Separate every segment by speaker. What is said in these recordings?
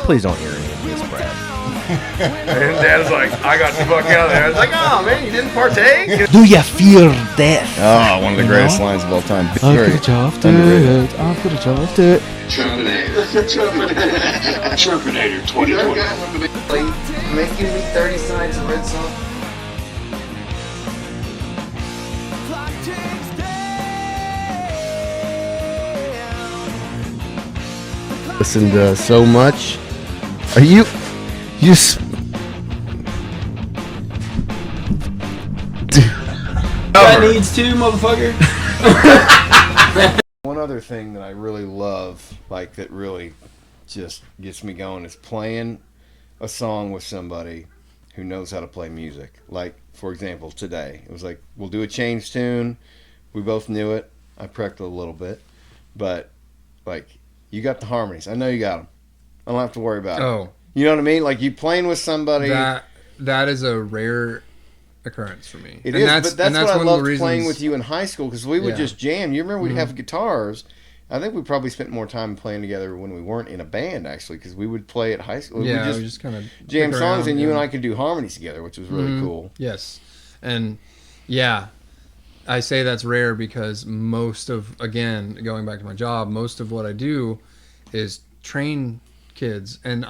Speaker 1: please don't hear any of this, Brad.
Speaker 2: And Dad's like, I got the fuck out of there. I was like, oh man, you didn't partake?
Speaker 1: Do you fear death?
Speaker 3: Oh, one of the greatest lines of all time.
Speaker 1: I've got a job to it. I've got a job to it.
Speaker 4: Trumpinator 2020.
Speaker 2: Making me 30 sides of red sauce.
Speaker 1: Listened to so much. Are you
Speaker 5: That needs to, motherfucker.
Speaker 3: One other thing that I really love, like that really just gets me going, is playing a song with somebody who knows how to play music. Like, for example, today. It was like, we'll do a change tune. We both knew it. I prepped a little bit. But, like, you got the harmonies. I know you got them. I don't have to worry about it.
Speaker 5: Oh.
Speaker 3: You know what I mean? Like, you playing with somebody.
Speaker 5: That is a rare occurrence for me.
Speaker 3: It is, but that's what I loved playing with you in high school, because we would just jam. You remember we'd have guitars. I think we probably spent more time playing together when we weren't in a band, actually, because we would play at high school.
Speaker 5: Yeah,
Speaker 3: we
Speaker 5: just kind of
Speaker 3: jam songs, and you and I could do harmonies together, which was really cool.
Speaker 5: Yes. And, yeah, I say that's rare because most of, again, going back to my job, most of what I do is train kids. And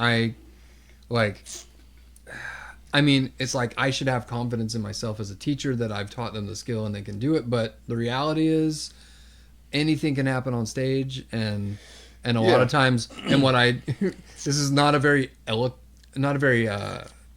Speaker 5: it's like I should have confidence in myself as a teacher that I've taught them the skill and they can do it. But the reality is anything can happen on stage, and a lot of times, and this is not a very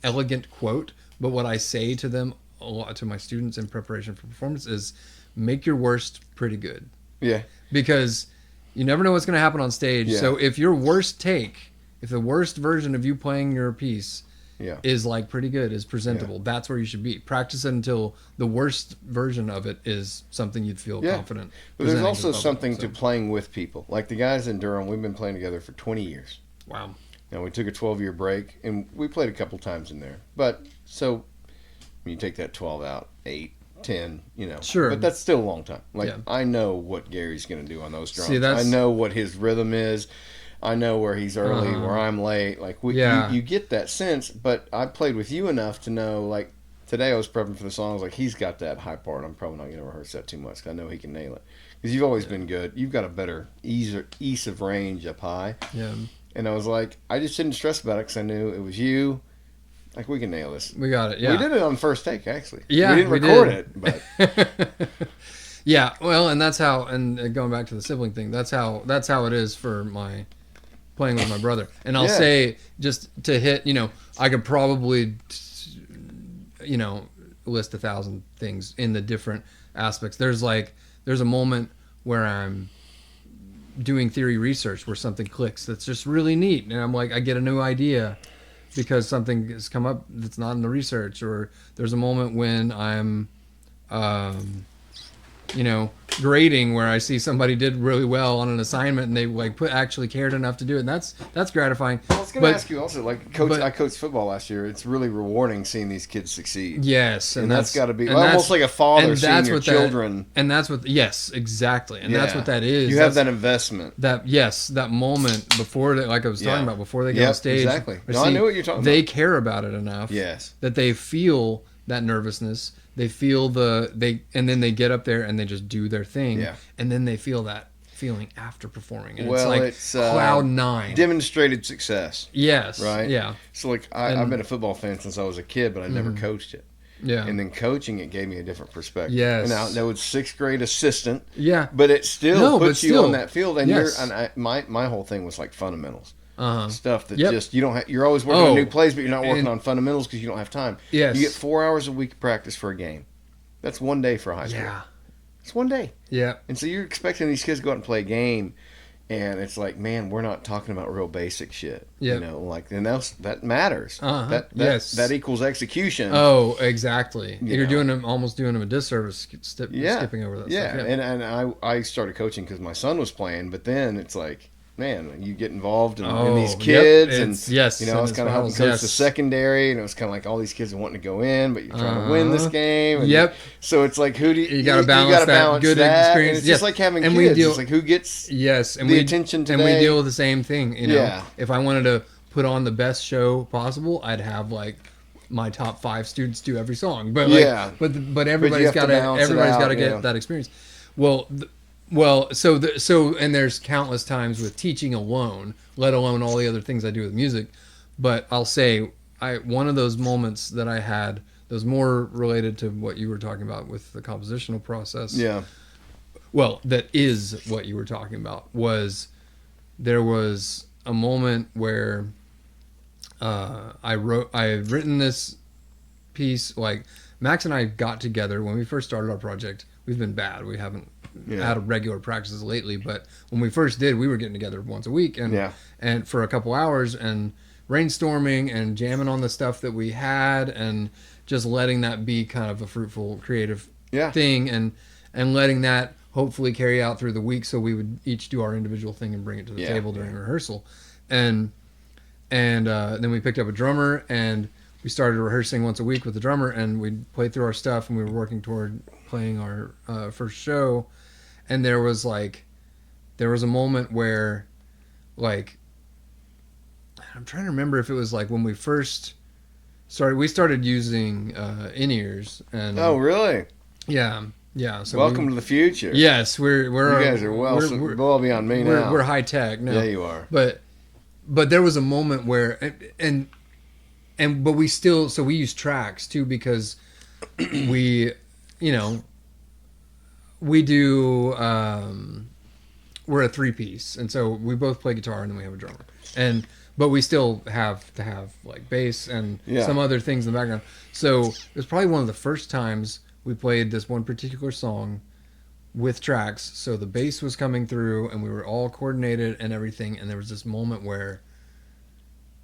Speaker 5: elegant quote, but what I say to them a lot, to my students in preparation for performance, is make your worst pretty good.
Speaker 3: Yeah.
Speaker 5: Because you never know what's going to happen on stage.
Speaker 3: Yeah.
Speaker 5: So if your worst take, if the worst version of you playing your piece is like pretty good, is presentable, that's where you should be. Practice it until the worst version of it is something you'd feel confident.
Speaker 3: But there's also something to playing with people. Like the guys in Durham, we've been playing together for 20 years.
Speaker 5: Wow.
Speaker 3: Now, we took a 12-year break, and we played a couple times in there. But, so, when you take that 12 out, 8, 10, you know.
Speaker 5: Sure.
Speaker 3: But that's still a long time. Like, I know what Gary's going to do on those drums.
Speaker 5: See,
Speaker 3: I know what his rhythm is. I know where he's early, where I'm late. Like, you get that sense, but I played with you enough to know, like, today I was prepping for the songs, like, he's got that high part. I'm probably not going to rehearse that too much, because I know he can nail it. Because you've always been good. You've got a better ease of range up high.
Speaker 5: Yeah.
Speaker 3: And I was like, I just didn't stress about it, because I knew it was you. Like, we can nail this.
Speaker 5: We got it, yeah.
Speaker 3: We did it on first take, actually.
Speaker 5: Yeah,
Speaker 3: we didn't record it, but...
Speaker 5: Yeah, well, and that's how, and going back to the sibling thing, that's how it is for my... playing with my brother. And I'll say, just to hit, I could probably, list 1,000 things in the different aspects. There's a moment where I'm doing theory research where something clicks that's just really neat. And I'm like, I get a new idea because something has come up that's not in the research. Or there's a moment when I'm, grading where I see somebody did really well on an assignment and they actually cared enough to do it, and that's gratifying.
Speaker 3: Well, I was going to ask you also, I coached football last year. It's really rewarding seeing these kids succeed.
Speaker 5: Yes,
Speaker 3: and that's got to be almost like a father seeing your children.
Speaker 5: That's what exactly, and that's what that is.
Speaker 3: You have that investment.
Speaker 5: That moment before they, like I was talking about, before they get on stage.
Speaker 3: Exactly. I knew what you're talking about.
Speaker 5: They care about it enough.
Speaker 3: Yes.
Speaker 5: That they feel that nervousness. They feel and then they get up there and they just do their thing. Yeah. And then they feel that feeling after performing. And it's cloud nine.
Speaker 3: Demonstrated success.
Speaker 5: Yes.
Speaker 3: Right?
Speaker 5: Yeah.
Speaker 3: So I've been a football fan since I was a kid, but I never coached it.
Speaker 5: Yeah.
Speaker 3: And then coaching it gave me a different perspective.
Speaker 5: Yes.
Speaker 3: And now it's 6th grade assistant.
Speaker 5: Yeah.
Speaker 3: But it still puts you on that field. And my whole thing was like fundamentals. Stuff that just you don't have. You're always working on new plays, but you're not working on fundamentals because you don't have time.
Speaker 5: Yes.
Speaker 3: You get 4 hours a week of practice for a game. That's one day for high school.
Speaker 5: Yeah.
Speaker 3: It's one day.
Speaker 5: Yeah.
Speaker 3: And so you're expecting these kids to go out and play a game, and it's like, man, we're not talking about real basic shit.
Speaker 5: Yeah.
Speaker 3: And that matters. That equals execution.
Speaker 5: Oh, exactly. You're almost doing them a disservice skipping over that stuff.
Speaker 3: Yeah. And I started coaching because my son was playing, but then it's like, man, you get involved in these kids, and I was kind of helping coach the secondary, and it was kind of like all these kids are wanting to go in, but you're trying to win this game. And so it's like, who do you got to balance that good experience?
Speaker 5: And
Speaker 3: it's just like having kids. It's like who gets the attention today.
Speaker 5: And we deal with the same thing. If I wanted to put on the best show possible, I'd have like my top 5 students do every song. But like,
Speaker 3: Yeah.
Speaker 5: but everybody's
Speaker 3: have to
Speaker 5: got to
Speaker 3: balance it out,
Speaker 5: get
Speaker 3: yeah.
Speaker 5: that experience. Well, and there's countless times with teaching alone, let alone all the other things I do with music. But I'll say, one of those moments that I had that was more related to what you were talking about with the compositional process.
Speaker 3: Yeah.
Speaker 5: Well, that is what you were talking about. There was a moment where I had written this piece. Like Max and I got together when we first started our project. We've been bad. We haven't had regular practices lately, but when we first did, we were getting together once a week and for a couple hours and brainstorming and jamming on the stuff that we had and just letting that be kind of a fruitful creative thing and letting that hopefully carry out through the week, so we would each do our individual thing and bring it to the table during rehearsal. And then we picked up a drummer and we started rehearsing once a week with the drummer, and we'd play through our stuff, and we were working toward playing our first show. And there was a moment where, like, I'm trying to remember if it was like when we first started using in-ears. And
Speaker 3: Oh, really?
Speaker 5: yeah. So
Speaker 3: welcome to the future.
Speaker 5: Yes, we're
Speaker 3: You guys are well beyond me now.
Speaker 5: We're high tech now.
Speaker 3: Yeah, you are.
Speaker 5: But there was a moment where but we still, so we use tracks too, because we do we're a 3-piece, and so we both play guitar and then we have a drummer, but we still have to have like bass and some other things in the background. So it was probably one of the first times we played this one particular song with tracks, so the bass was coming through and we were all coordinated and everything, and there was this moment where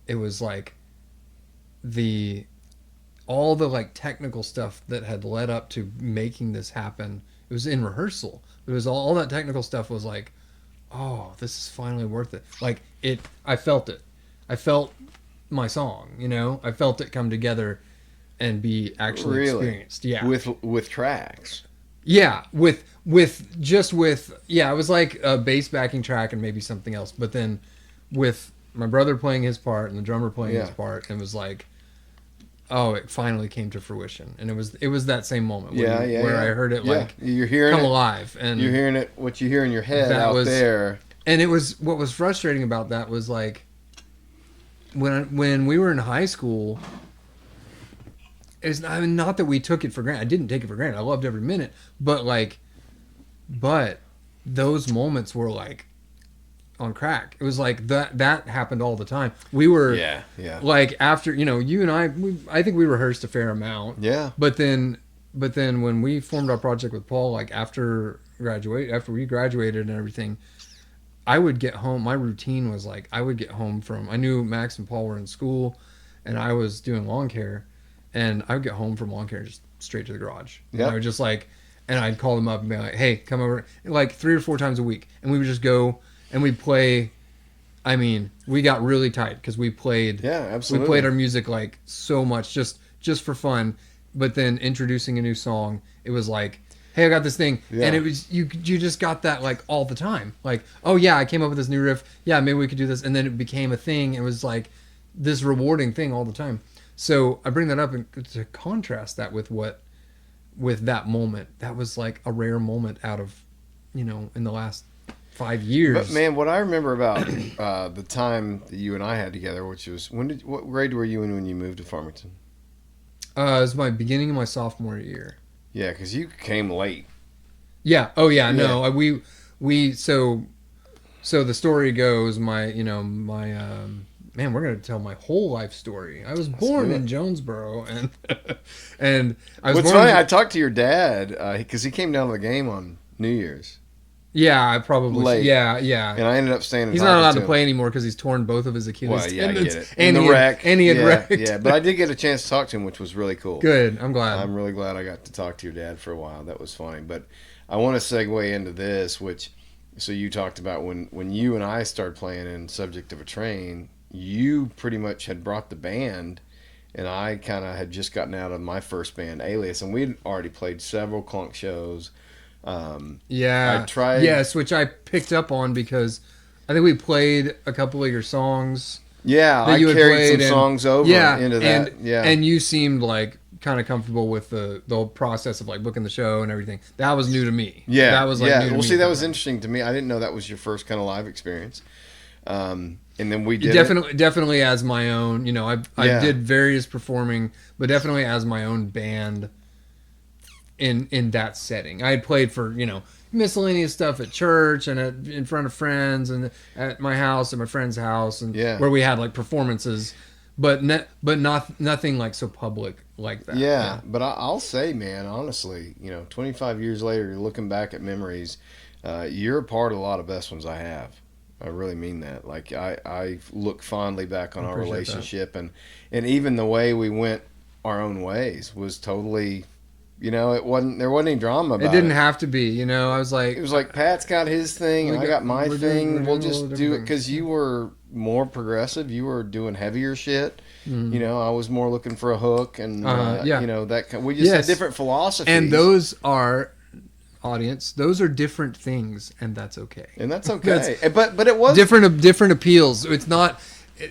Speaker 5: it was like all the like technical stuff that had led up to making this happen. It was in rehearsal. It was all that technical stuff was like, oh, this is finally worth it. Like I felt it. I felt my song, I felt it come together and be actually experienced. Yeah.
Speaker 3: With tracks.
Speaker 5: Yeah, it was like a bass backing track and maybe something else, but then with my brother playing his part and the drummer playing his part, it was like, oh, it finally came to fruition. And it was that same moment where I heard it like
Speaker 3: you're hearing
Speaker 5: come alive, and
Speaker 3: you're hearing it, what you hear in your head out there.
Speaker 5: And it was, what was frustrating about that was like when we were in high school, not that we took it for granted. I didn't take it for granted. I loved every minute, but those moments were like on crack. It was like that happened all the time. We were like, after you and I think we rehearsed a fair amount.
Speaker 3: Yeah.
Speaker 5: But then when we formed our project with Paul, like after we graduated and everything, I would get home. My routine was like, I would get home I knew Max and Paul were in school, and I was doing lawn care, and I would get home from lawn care just straight to the garage. Yeah. And I would just and I'd call them up and be like, hey, come over, like 3 or 4 times a week, and we would just go and we'd play. I mean, we got really tight because we played.
Speaker 3: Yeah, absolutely.
Speaker 5: We played our music like so much just for fun, but then introducing a new song, it was like, hey, I got this thing. Yeah. And it was, you just got that like all the time. Like, oh yeah, I came up with this new riff. Yeah, maybe we could do this. And then it became a thing. It was like this rewarding thing all the time. So I bring that up to contrast that with that moment. That was like a rare moment out of, in the last 5 years.
Speaker 3: But man, what I remember about the time that you and I had together, which was, what grade were you in when you moved to Farmington?
Speaker 5: It was my beginning of my sophomore year.
Speaker 3: Yeah, because you came late.
Speaker 5: Yeah. Oh yeah. No. So the story goes, man, we're gonna tell my whole life story. I was born in Jonesboro, and I was.
Speaker 3: What's funny? I talked to your dad because he came down to the game on New Year's.
Speaker 5: Yeah, I probably
Speaker 3: late.
Speaker 5: Yeah.
Speaker 3: And I ended up staying.
Speaker 5: He's not allowed to play anymore because he's torn both of his Achilles
Speaker 3: tendons. Well, yeah, I get it.
Speaker 5: And
Speaker 3: the wreck.
Speaker 5: And he had wrecked.
Speaker 3: Yeah, but I did get a chance to talk to him, which was really cool.
Speaker 5: Good. I'm glad.
Speaker 3: I'm really glad I got to talk to your dad for a while. That was funny. But I want to segue into this, so you talked about when you and I started playing in Subject of a Train, you pretty much had brought the band, and I kind of had just gotten out of my first band, Alias, and we'd already played several Clunk shows.
Speaker 5: I tried. Yes, which I picked up on because I think we played a couple of your songs
Speaker 3: Yeah,
Speaker 5: that
Speaker 3: I
Speaker 5: you had
Speaker 3: carried
Speaker 5: played
Speaker 3: some songs over into that.
Speaker 5: and you seemed like kind of comfortable with the whole process of like booking the show and everything. That was new to me.
Speaker 3: Yeah,
Speaker 5: that was like
Speaker 3: yeah.
Speaker 5: new to
Speaker 3: Well,
Speaker 5: me
Speaker 3: see,
Speaker 5: at
Speaker 3: that
Speaker 5: the
Speaker 3: was
Speaker 5: time.
Speaker 3: interesting to me. I didn't know that was your first kind of live experience. And then we did
Speaker 5: Definitely as my own. You know, I did various performing, but definitely as my own band. In that setting, I had played for miscellaneous stuff at church and in front of friends and at my house and my friend's house and where we had like performances, but nothing like so public like that.
Speaker 3: Yeah, but I'll say, man, honestly, 25 years later, you're looking back at memories. You're a part of a lot of best ones I have. I really mean that. Like I look fondly back on our relationship and even the way we went our own ways was totally. There wasn't any drama about it.
Speaker 5: It didn't have to be, I was like...
Speaker 3: It was like, Pat's got his thing, and I got my thing. We'll just do it, because you were more progressive. You were doing heavier shit. Mm. I was more looking for a hook, and, we just had different philosophies.
Speaker 5: And those are, audience, those are different things, and that's okay.
Speaker 3: And that's okay. But it was...
Speaker 5: Different appeals. It's not...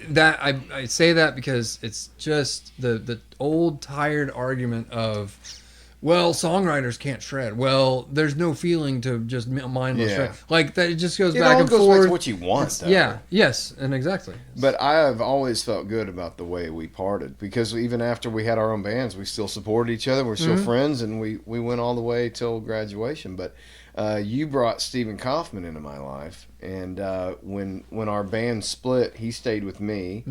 Speaker 5: That I say that because it's just the old, tired argument of... Well, songwriters can't shred. Well, there's no feeling to just mindless shred. Like that, it just goes back and forth. It all goes back to
Speaker 3: what you want, though.
Speaker 5: Yeah, yes, and exactly.
Speaker 3: But I have always felt good about the way we parted, because even after we had our own bands, we still supported each other. We're still friends, and we went all the way till graduation. But you brought Stephen Kaufman into my life, and when our band split, he stayed with me,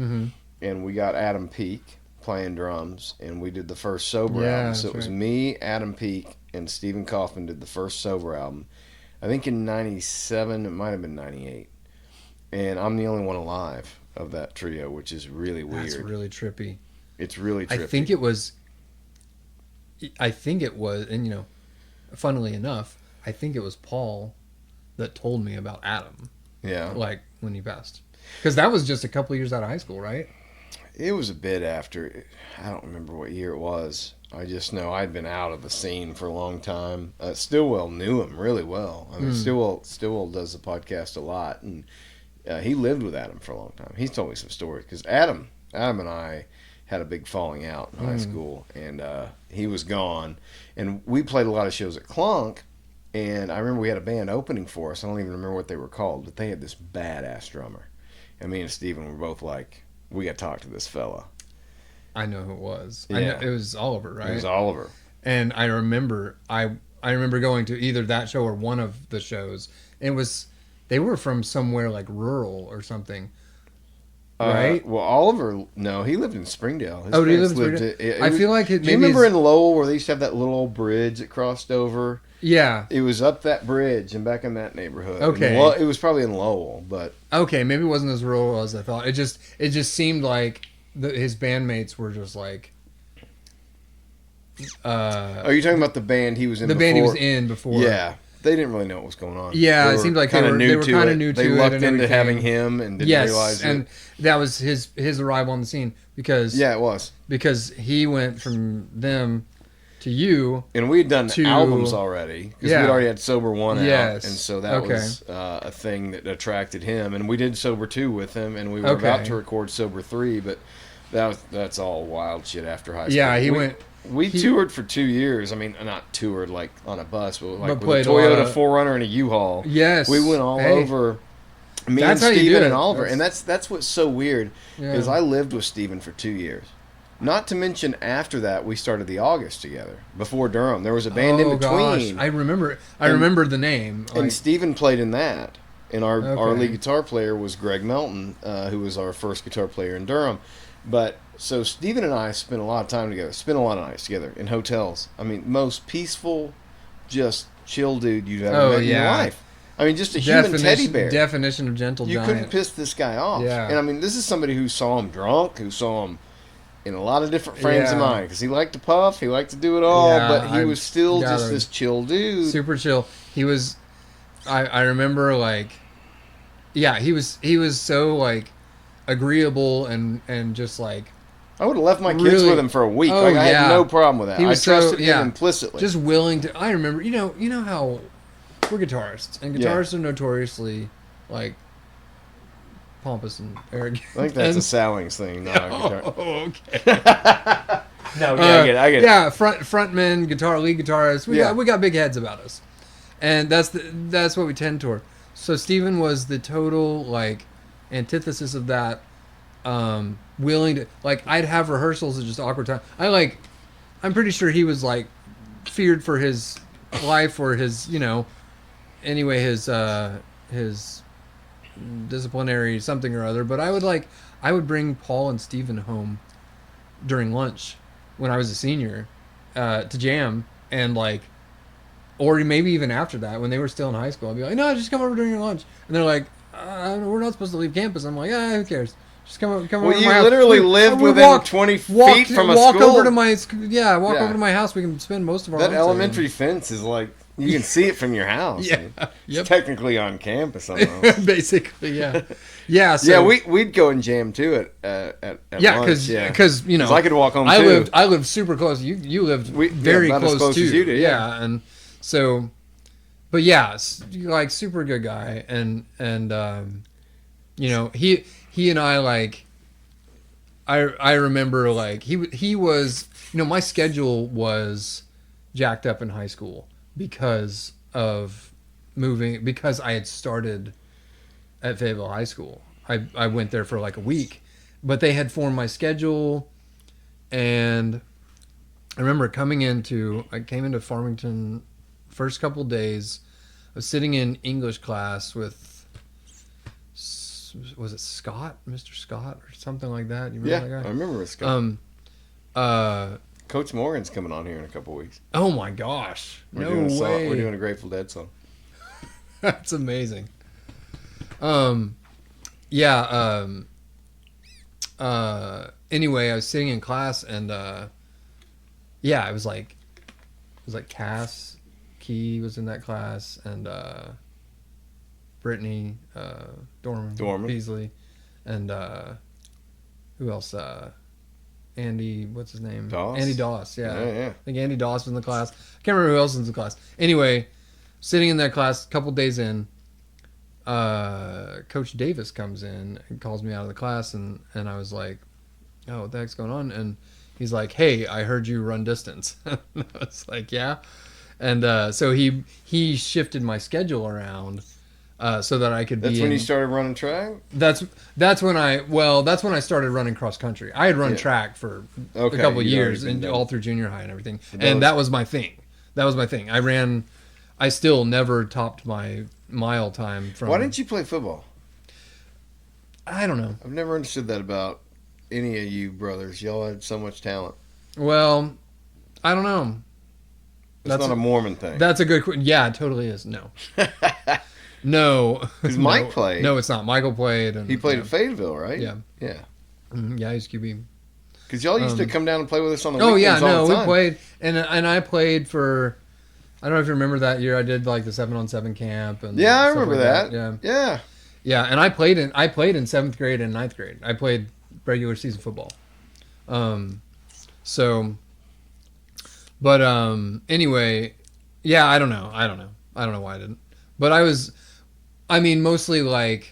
Speaker 3: and we got Adam Peake playing drums, and we did the first sober album. So it was me, Adam Peake, and Stephen Kaufman did the first sober album. I think in 97, it might have been 98. And I'm the only one alive of that trio, which is really weird.
Speaker 5: That's really trippy.
Speaker 3: It's really trippy.
Speaker 5: I think it was, and funnily enough, I think it was Paul that told me about Adam.
Speaker 3: Yeah.
Speaker 5: Like when he passed. Because that was just a couple of years out of high school, right?
Speaker 3: It was a bit after. I don't remember what year it was. I just know I'd been out of the scene for a long time. Stillwell knew him really well. I mean, Stillwell does the podcast a lot, and he lived with Adam for a long time. He's told me some stories, because Adam and I had a big falling out in high school, and he was gone. And we played a lot of shows at Clunk, and I remember we had a band opening for us. I don't even remember what they were called, but they had this badass drummer. And me and Steven were both like, we got to talk to this fella.
Speaker 5: I know who it was.
Speaker 3: Yeah.
Speaker 5: I know, it was Oliver, right?
Speaker 3: It was Oliver.
Speaker 5: And I remember going to either that show or one of the shows. And they were from somewhere like rural or something. Right?
Speaker 3: Well, Oliver, no, he lived in Springdale.
Speaker 5: Did he live in Springdale? I feel like it.
Speaker 3: Do you remember in Lowell where they used to have that little old bridge that crossed over?
Speaker 5: Yeah.
Speaker 3: It was up that bridge and back in that neighborhood.
Speaker 5: Okay.
Speaker 3: It was probably in Lowell, but
Speaker 5: okay, maybe it wasn't as rural as I thought. It just seemed like his bandmates were just like.
Speaker 3: Are you talking about the band he was in?
Speaker 5: The band he was in before.
Speaker 3: Yeah. They didn't really know what was going on.
Speaker 5: Yeah, it seemed like they were kind of new to it.
Speaker 3: They lucked into having him and didn't realize it.
Speaker 5: And that was his arrival on the scene because
Speaker 3: it was
Speaker 5: because he went from them to you,
Speaker 3: and we had done albums already because we'd already had Sober 1 out, and so that was a thing that attracted him. And we did Sober 2 with him, and we were about to record Sober 3, but that's all wild shit after high school.
Speaker 5: Yeah,
Speaker 3: We toured for 2 years. I mean, not toured like on a bus, but like with a Toyota 4Runner and a U-Haul.
Speaker 5: Yes,
Speaker 3: we went all over. Me and Steven and Oliver, and that's what's so weird is I lived with Steven for 2 years. Not to mention after that we started the August together before Durham. There was a band in between.
Speaker 5: Gosh. I remember the name.
Speaker 3: And Steven played in that. And our lead guitar player was Greg Melton, who was our first guitar player in Durham. But so Steven and I spent a lot of time together, spent a lot of nights together in hotels. I mean, most peaceful, just chill dude you've ever met in your life. I mean, just a human teddy bear.
Speaker 5: Definition of gentle giant.
Speaker 3: You couldn't piss this guy off.
Speaker 5: Yeah.
Speaker 3: And I mean, this is somebody who saw him drunk, who saw him in a lot of different frames of mind, because he liked to puff, he liked to do it all, but he was still just this chill dude.
Speaker 5: Super chill. He was, I remember like, he was so like agreeable and just like.
Speaker 3: I would have left my kids with him for a week. I had no problem with that. I trusted him implicitly.
Speaker 5: Just willing to. I remember, you know how we're guitarists, and guitarists are notoriously like pompous and arrogant.
Speaker 3: I think that's a Sallings thing, not a guitar.
Speaker 5: Oh, okay.
Speaker 3: No, yeah, I get it.
Speaker 5: Yeah, frontmen, lead guitarists. We got big heads about us, and that's what we tend toward. So Steven was the total like antithesis of that. Willing to I'd have rehearsals at just awkward time. I'm pretty sure he was like feared for his life or his his disciplinary something or other. But I would bring Paul and Steven home during lunch when I was a senior to jam, and or maybe even after that when they were still in high school, I'd be like, no, just come over during your lunch, and they're like, we're not supposed to leave campus. I'm like, who cares? Just come over.
Speaker 3: Well,
Speaker 5: to
Speaker 3: you
Speaker 5: my house.
Speaker 3: literally lived within 20 feet from a
Speaker 5: walk
Speaker 3: school.
Speaker 5: over to my over to my house. We can spend most of our
Speaker 3: That
Speaker 5: lunch
Speaker 3: elementary fence is you can see it from your house.
Speaker 5: Yeah,
Speaker 3: It's technically on campus almost.
Speaker 5: Basically, yeah, yeah. So,
Speaker 3: we'd go and jam too at lunch.
Speaker 5: Because
Speaker 3: I could walk home.
Speaker 5: I lived super close. You lived very
Speaker 3: about
Speaker 5: close,
Speaker 3: as close
Speaker 5: too.
Speaker 3: as you did.
Speaker 5: Yeah, and so, but yeah, super good guy, and he and I remember he was my schedule was jacked up in high school because of moving, because I had started at Fayetteville High School. I went there for a week, but they had formed my schedule, and I remember I came into Farmington first couple days. I was sitting in English class with, was it Scott, Mr. Scott, or something like that? You remember that guy?
Speaker 3: I remember Scott. Coach Morgan's coming on here in a couple weeks.
Speaker 5: Oh my gosh!
Speaker 3: We're
Speaker 5: way!
Speaker 3: We're doing a Grateful Dead song.
Speaker 5: That's amazing. Anyway, I was sitting in class, and it was Cass Key was in that class, and Brittany Dorman Beasley, and who else? Andy, what's his name?
Speaker 3: Doss?
Speaker 5: Andy Doss, yeah.
Speaker 3: Yeah.
Speaker 5: I think Andy Doss was in the class. I can't remember who else was in the class. Anyway, sitting in that class, a couple days in, Coach Davis comes in and calls me out of the class, and I was like, oh, what the heck's going on? And he's like, hey, I heard you run distance. I was like, yeah. And so he shifted my schedule around so that I could be.
Speaker 3: That's when you started running track?
Speaker 5: That's when I started running cross country. I had run track for a couple of years and all through junior high and everything. And that was my thing. I still never topped my mile time from.
Speaker 3: Why didn't you play football?
Speaker 5: I don't know.
Speaker 3: I've never understood that about any of you brothers. Y'all had so much talent.
Speaker 5: Well, I don't know.
Speaker 3: That's not a Mormon thing.
Speaker 5: That's a good question. Yeah, it totally is. No. No.
Speaker 3: Because Mike played.
Speaker 5: No, it's not. Michael played. And,
Speaker 3: he played at Fayetteville, right?
Speaker 5: Yeah.
Speaker 3: Yeah.
Speaker 5: Mm-hmm. Yeah, he's QB.
Speaker 3: Because y'all used to come down and play with us on the weekends all the time.
Speaker 5: We played. And I played for, I don't know if you remember that year, I did the 7-on-7 camp. And
Speaker 3: yeah, I remember that.
Speaker 5: Yeah. Yeah, and I played in 7th grade and 9th grade. I played regular season football. Anyway, yeah, I don't know why I didn't. But mostly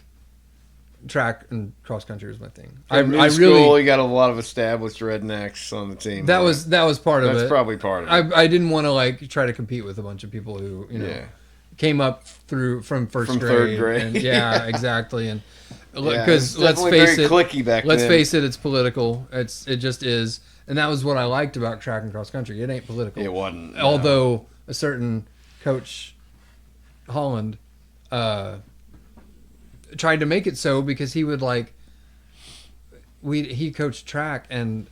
Speaker 5: track and cross country was my thing.
Speaker 3: You got a lot of established rednecks on the team.
Speaker 5: That was part of it.
Speaker 3: That's probably part of it.
Speaker 5: I didn't want to try to compete with a bunch of people who came up from first grade.
Speaker 3: Third grade.
Speaker 5: And, yeah, exactly. And because let's face it,
Speaker 3: clicky back then.
Speaker 5: it's political. It just is. And that was what I liked about track and cross country. It ain't political.
Speaker 3: It wasn't.
Speaker 5: Although a certain Coach Holland tried to make it so, because he would he coached track and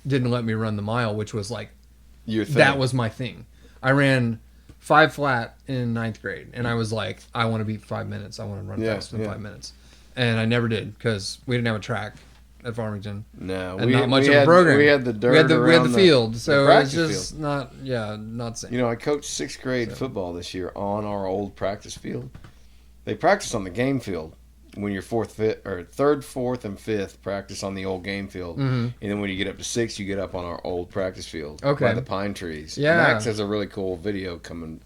Speaker 5: didn't let me run the mile, which was
Speaker 3: your thing.
Speaker 5: That was my thing. I ran 5 flat in 9th grade, and I was like, I want to beat 5 minutes. I want to run faster than 5 minutes. And I never did, because we didn't have a track at Farmington.
Speaker 3: No,
Speaker 5: and not much of a program.
Speaker 3: We had the dirt.
Speaker 5: We had the field, so it's just
Speaker 3: field.
Speaker 5: not the same.
Speaker 3: I coached 6th grade football this year on our old practice field. They practice on the game field when you're 3rd, 4th, and 5th. Practice on the old game field, and then when you get up to 6th, you get up on our old practice field by the pine trees.
Speaker 5: Yeah,
Speaker 3: Max has a really cool video coming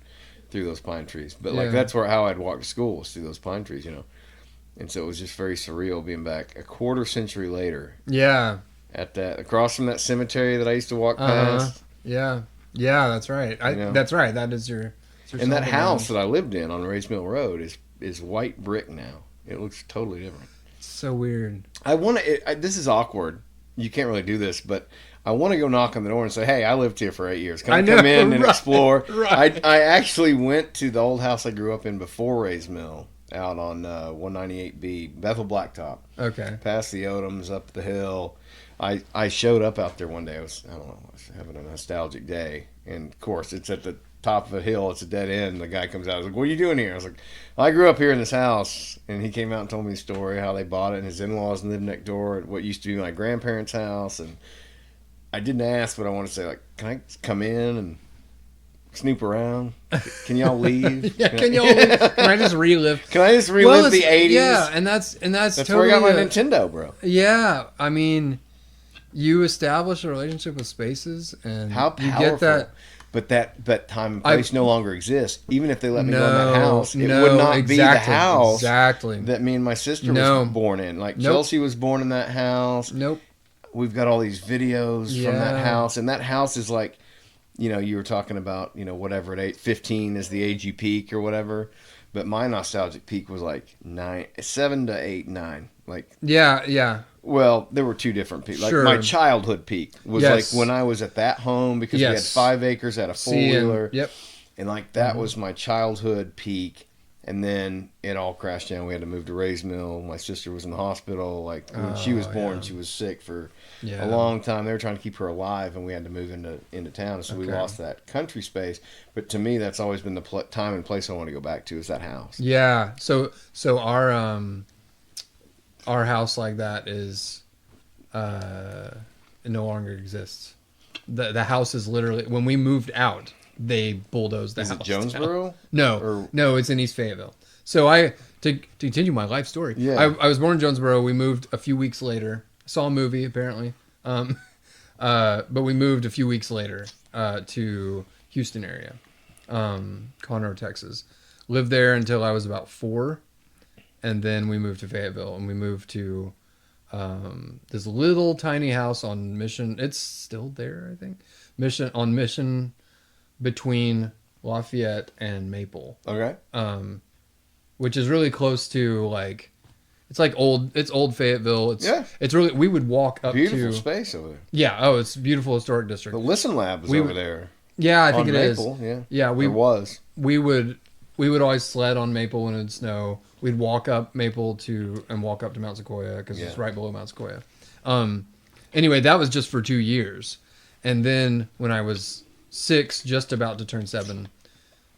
Speaker 3: through those pine trees. But like
Speaker 5: Yeah.
Speaker 3: that's how I'd walk to school was through those pine trees, And so it was just very surreal being back a quarter century later
Speaker 5: Yeah.
Speaker 3: at that across from that cemetery that I used to walk
Speaker 5: Uh-huh.
Speaker 3: past.
Speaker 5: Yeah. Yeah, that's right. That's right. That is your
Speaker 3: And that
Speaker 5: stomping
Speaker 3: house
Speaker 5: ground.
Speaker 3: that I lived in on Rays Mill Road is white brick now. It looks totally different.
Speaker 5: It's so weird.
Speaker 3: I want to. This is awkward. You can't really do this, but I want to go knock on the door and say, "Hey, I lived here for 8 years. Can I
Speaker 5: know,
Speaker 3: come in and
Speaker 5: right,
Speaker 3: explore?"
Speaker 5: right.
Speaker 3: I actually went to the old house I grew up in before Rays Mill, out on 198B, Bethel Blacktop,
Speaker 5: Okay.
Speaker 3: past the Odoms, up the hill. I showed up out there one day. I was having a nostalgic day, and of course, it's at the top of a hill. It's a dead end. The guy comes out. I was like, "What are you doing here?" I was like, "I grew up here in this house." And he came out and told me the story how they bought it, and his in-laws lived next door at what used to be my grandparents' house. And I didn't ask, but I want to say, like, can I come in and snoop around? Can y'all leave?
Speaker 5: Yeah, can I just relive?
Speaker 3: Can I just relive
Speaker 5: it's-
Speaker 3: the 80s?
Speaker 5: Yeah, and that's
Speaker 3: That's
Speaker 5: totally
Speaker 3: where I got my
Speaker 5: a-
Speaker 3: Nintendo, bro.
Speaker 5: Yeah, I mean, you establish a relationship with spaces, and
Speaker 3: How
Speaker 5: you
Speaker 3: powerful.
Speaker 5: get that.
Speaker 3: But time and place no longer exists. Even if they let me go in that
Speaker 5: No,
Speaker 3: house, it
Speaker 5: no,
Speaker 3: would not be the
Speaker 5: exactly,
Speaker 3: house
Speaker 5: exactly.
Speaker 3: that me and my sister
Speaker 5: No.
Speaker 3: was born in. Like
Speaker 5: Nope.
Speaker 3: Chelsea was born in that house.
Speaker 5: Nope.
Speaker 3: We've got all these videos from that
Speaker 5: Yeah.
Speaker 3: house, and that house is like, you were talking about, whatever at 15 is the age you peak or whatever. But my nostalgic peak was like 7 to 8, 9. Like,
Speaker 5: Yeah, yeah.
Speaker 3: well, there were two different peaks. Like
Speaker 5: Sure.
Speaker 3: my childhood peak was
Speaker 5: Yes.
Speaker 3: like when I was at that home because we had
Speaker 5: Yes.
Speaker 3: 5 acres, had a
Speaker 5: Seeing-
Speaker 3: four-wheeler.
Speaker 5: Yep.
Speaker 3: And like that was my childhood peak, and then it all crashed down. We had to move to Rays Mill. My sister was in the hospital. Like when she was born,
Speaker 5: yeah.
Speaker 3: she was sick for
Speaker 5: Yeah.
Speaker 3: a long time. They were trying to keep her alive, and we had to move into town. So we
Speaker 5: Okay.
Speaker 3: lost that country space. But to me, that's always been the time and place I want to go back to is that house.
Speaker 5: Yeah. So our house like that is it no longer exists. The house is literally when we moved out, they bulldozed the
Speaker 3: Is
Speaker 5: house.
Speaker 3: it Jonesboro?
Speaker 5: No, no, it's in East Fayetteville. So to continue my life story.
Speaker 3: Yeah.
Speaker 5: I was born in Jonesboro. We moved a few weeks later. Saw a movie apparently, but we moved a few weeks later to Houston area, Conroe, Texas. Lived there until I was about 4, and then we moved to Fayetteville, and we moved to this little tiny house on Mission. It's still there, I think. Mission between Lafayette and Maple,
Speaker 3: Okay.
Speaker 5: which is really close to like, it's old Fayetteville. It's really, we would walk up
Speaker 3: Beautiful
Speaker 5: to,
Speaker 3: space over there.
Speaker 5: yeah. Oh, it's a beautiful historic district.
Speaker 3: The Listen Lab was
Speaker 5: We
Speaker 3: over
Speaker 5: would-
Speaker 3: there.
Speaker 5: Yeah, I think
Speaker 3: on
Speaker 5: it is.
Speaker 3: Maple, yeah.
Speaker 5: Yeah,
Speaker 3: we was.
Speaker 5: we would always sled on Maple when it would snow. We'd walk up Maple and walk up to Mount Sequoia because it's
Speaker 3: Yeah.
Speaker 5: right below Mount Sequoia. Anyway, that was just for 2 years, and then when I was 6, just about to turn 7,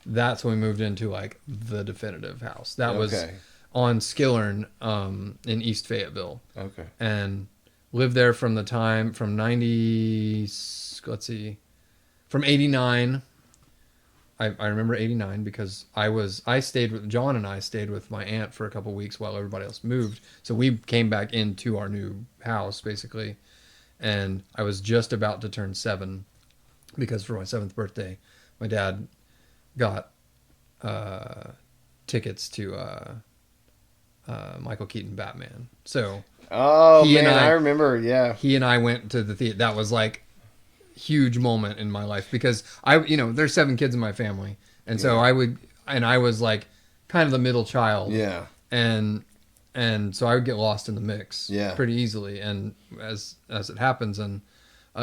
Speaker 5: that's when we moved into like the definitive house. That was
Speaker 3: Okay.
Speaker 5: on Skillern in East Fayetteville,
Speaker 3: Okay.
Speaker 5: and lived there from the time from 89. I remember 89 because I stayed with John and I stayed with my aunt for a couple weeks while everybody else moved. So we came back into our new house basically, and I was just about to turn 7 because for my 7th birthday, my dad got tickets to Michael Keaton Batman. So
Speaker 3: Oh
Speaker 5: He and
Speaker 3: man,
Speaker 5: I-
Speaker 3: I remember. Yeah.
Speaker 5: he and I went to the theater. That was like huge moment in my life because there's 7 kids in my family, and so I was like kind of the middle child,
Speaker 3: Yeah.
Speaker 5: and so I would get lost in the mix,
Speaker 3: Yeah.
Speaker 5: pretty easily, and as it happens, and